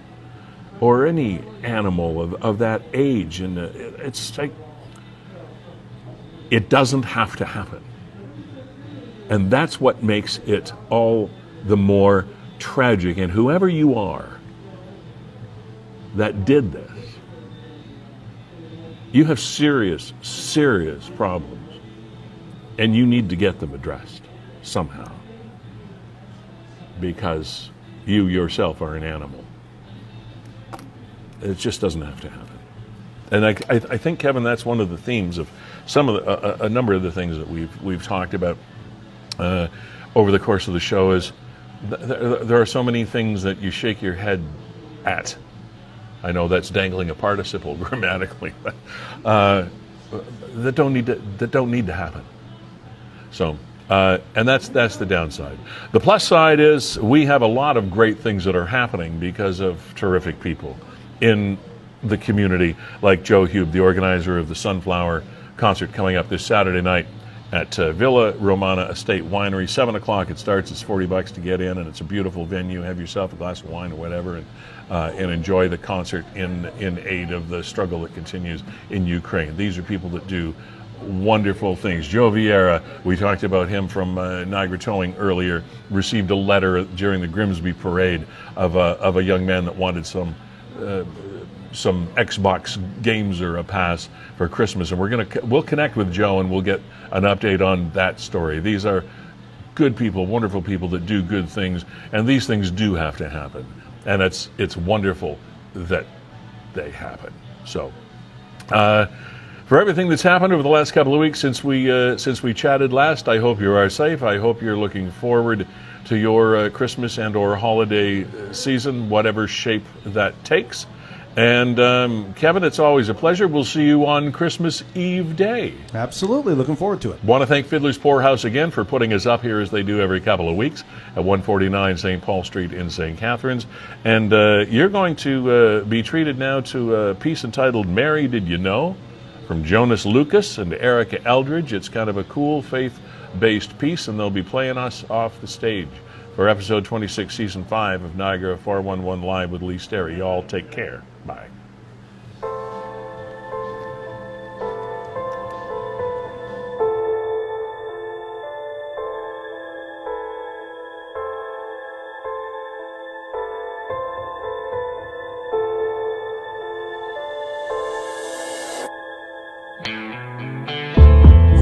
or any animal of that age. And it's like, it doesn't have to happen. And that's what makes it all the more tragic. And whoever you are that did this, you have serious, serious problems. And you need to get them addressed somehow. Because you yourself are an animal. It just doesn't have to happen. And I think, Kevin, that's one of the themes of some of a number of the things that we've talked about over the course of the show is there are so many things that you shake your head at. I know that's dangling a participle grammatically, but that don't need to happen. So, and that's the downside. The plus side is we have a lot of great things that are happening because of terrific people in the community, like Joe Hube, the organizer of the Sunflower concert coming up this Saturday night at Villa Romana Estate Winery, 7 o'clock. It starts. It's $40 to get in, and it's a beautiful venue. Have yourself a glass of wine or whatever, and enjoy the concert in aid of the struggle that continues in Ukraine. These are people that do wonderful things. Joe Vieira, we talked about him from Niagara Towing earlier, received a letter during the Grimsby Parade of a young man that wanted some Xbox games or a pass for Christmas, and we'll connect with Joe and we'll get an update on that story. These are good people, wonderful people that do good things, and these things do have to happen, and it's wonderful that they happen. So for everything that's happened over the last couple of weeks since we chatted last, I hope you are safe. I hope you're looking forward to your Christmas and or holiday season, whatever shape that takes. And Kevin, it's always a pleasure. We'll see you on Christmas Eve Day. Absolutely. Looking forward to it. Want to thank Fiddler's Poorhouse again for putting us up here as they do every couple of weeks at 149 St. Paul Street in St. Catharines. And you're going to be treated now to a piece entitled Mary Did You Know? From Jonas Lucas and Erica Eldridge. It's kind of a cool faith-based piece, and they'll be playing us off the stage for episode 26, season 5 of Niagara 411 Live with Lee Sterry. Y'all take care. Bye.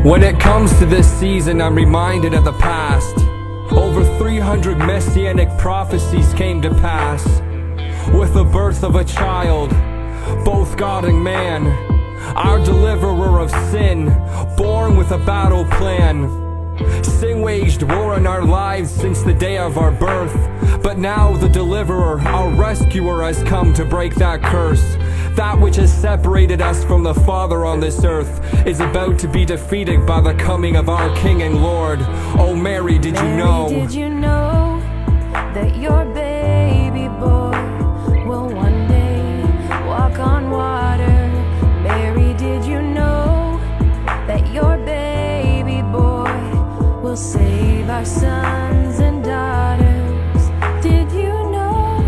When it comes to this season, I'm reminded of the past. Over 300 messianic prophecies came to pass. With the birth of a child, both God and man, our deliverer of sin, born with a battle plan. Sin waged war in our lives since the day of our birth, but now the deliverer, our rescuer, has come to break that curse. That which has separated us from the Father on this earth is about to be defeated by the coming of our King and Lord. Oh Mary, did you know? Did you know that your baby boy will one day walk on water? Mary, did you know that your baby boy will save our sons and daughters? Did you know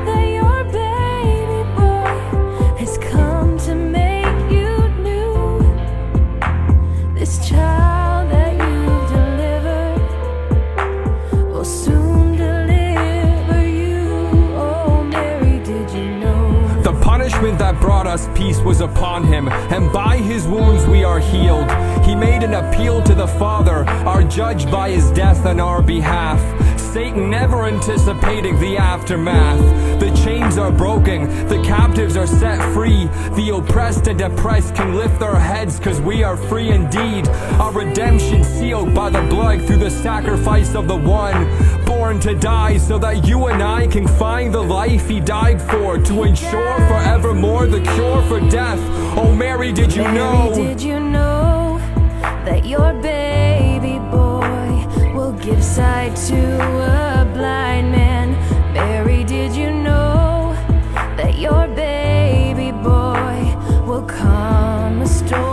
that your baby boy has come to make you new? This child that you've delivered will soon deliver you. Oh Mary, did you know? The punishment that brought us peace was upon him, and by his wounds we are healed. He made an appeal to the Father, our judge by his death on our behalf. Satan never anticipating the aftermath. The chains are broken, the captives are set free. The oppressed and depressed can lift their heads, cause we are free indeed. Our redemption sealed by the blood through the sacrifice of the one born to die, so that you and I can find the life he died for, to ensure forevermore the cure for death. Oh Mary, did you know? Mary, did you know that your baby boy will give sight to a blind man? Mary, did you know that your baby boy will calm a storm?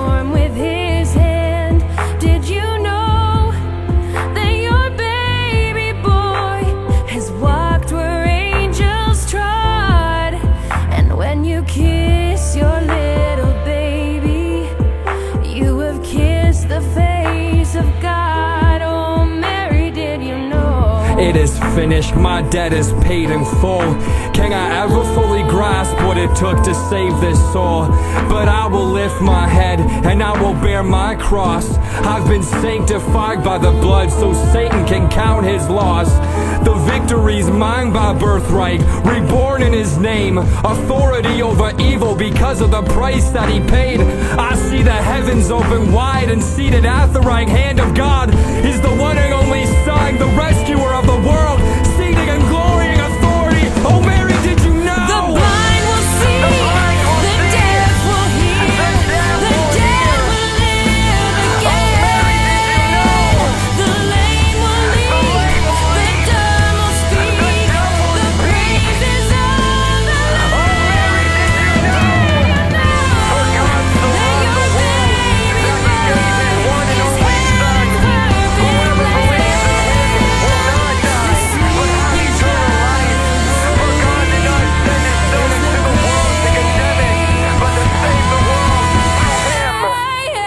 It is finished, my debt is paid in full. Can I ever fully grasp what it took to save this soul? But I will lift my head and I will bear my cross. I've been sanctified by the blood so Satan can count his loss. The victory's mine by birthright, reborn in his name. Authority over evil because of the price that he paid. I see the heavens open wide and seated at the right hand of God is the one and only Son, the rescuer of the world, seated in glory and authority. Oh Mary, did you know? The blind will see, the deaf will hear, the dead will live again. The lame will leap, the dumb will speak, the praises of the Lord. That your baby boy is heaven's perfect plan.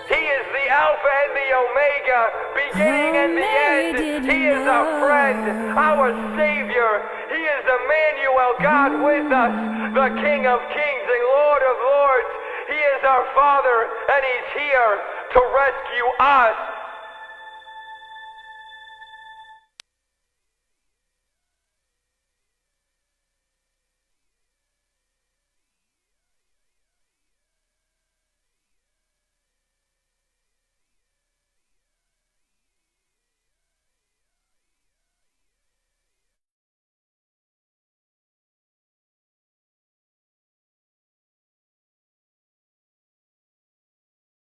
He is the Alpha and the Omega, beginning and the end. He is our friend, our Savior. He is Emmanuel, God with us, the King of Kings and Lord of Lords. He is our Father, and He's here to rescue us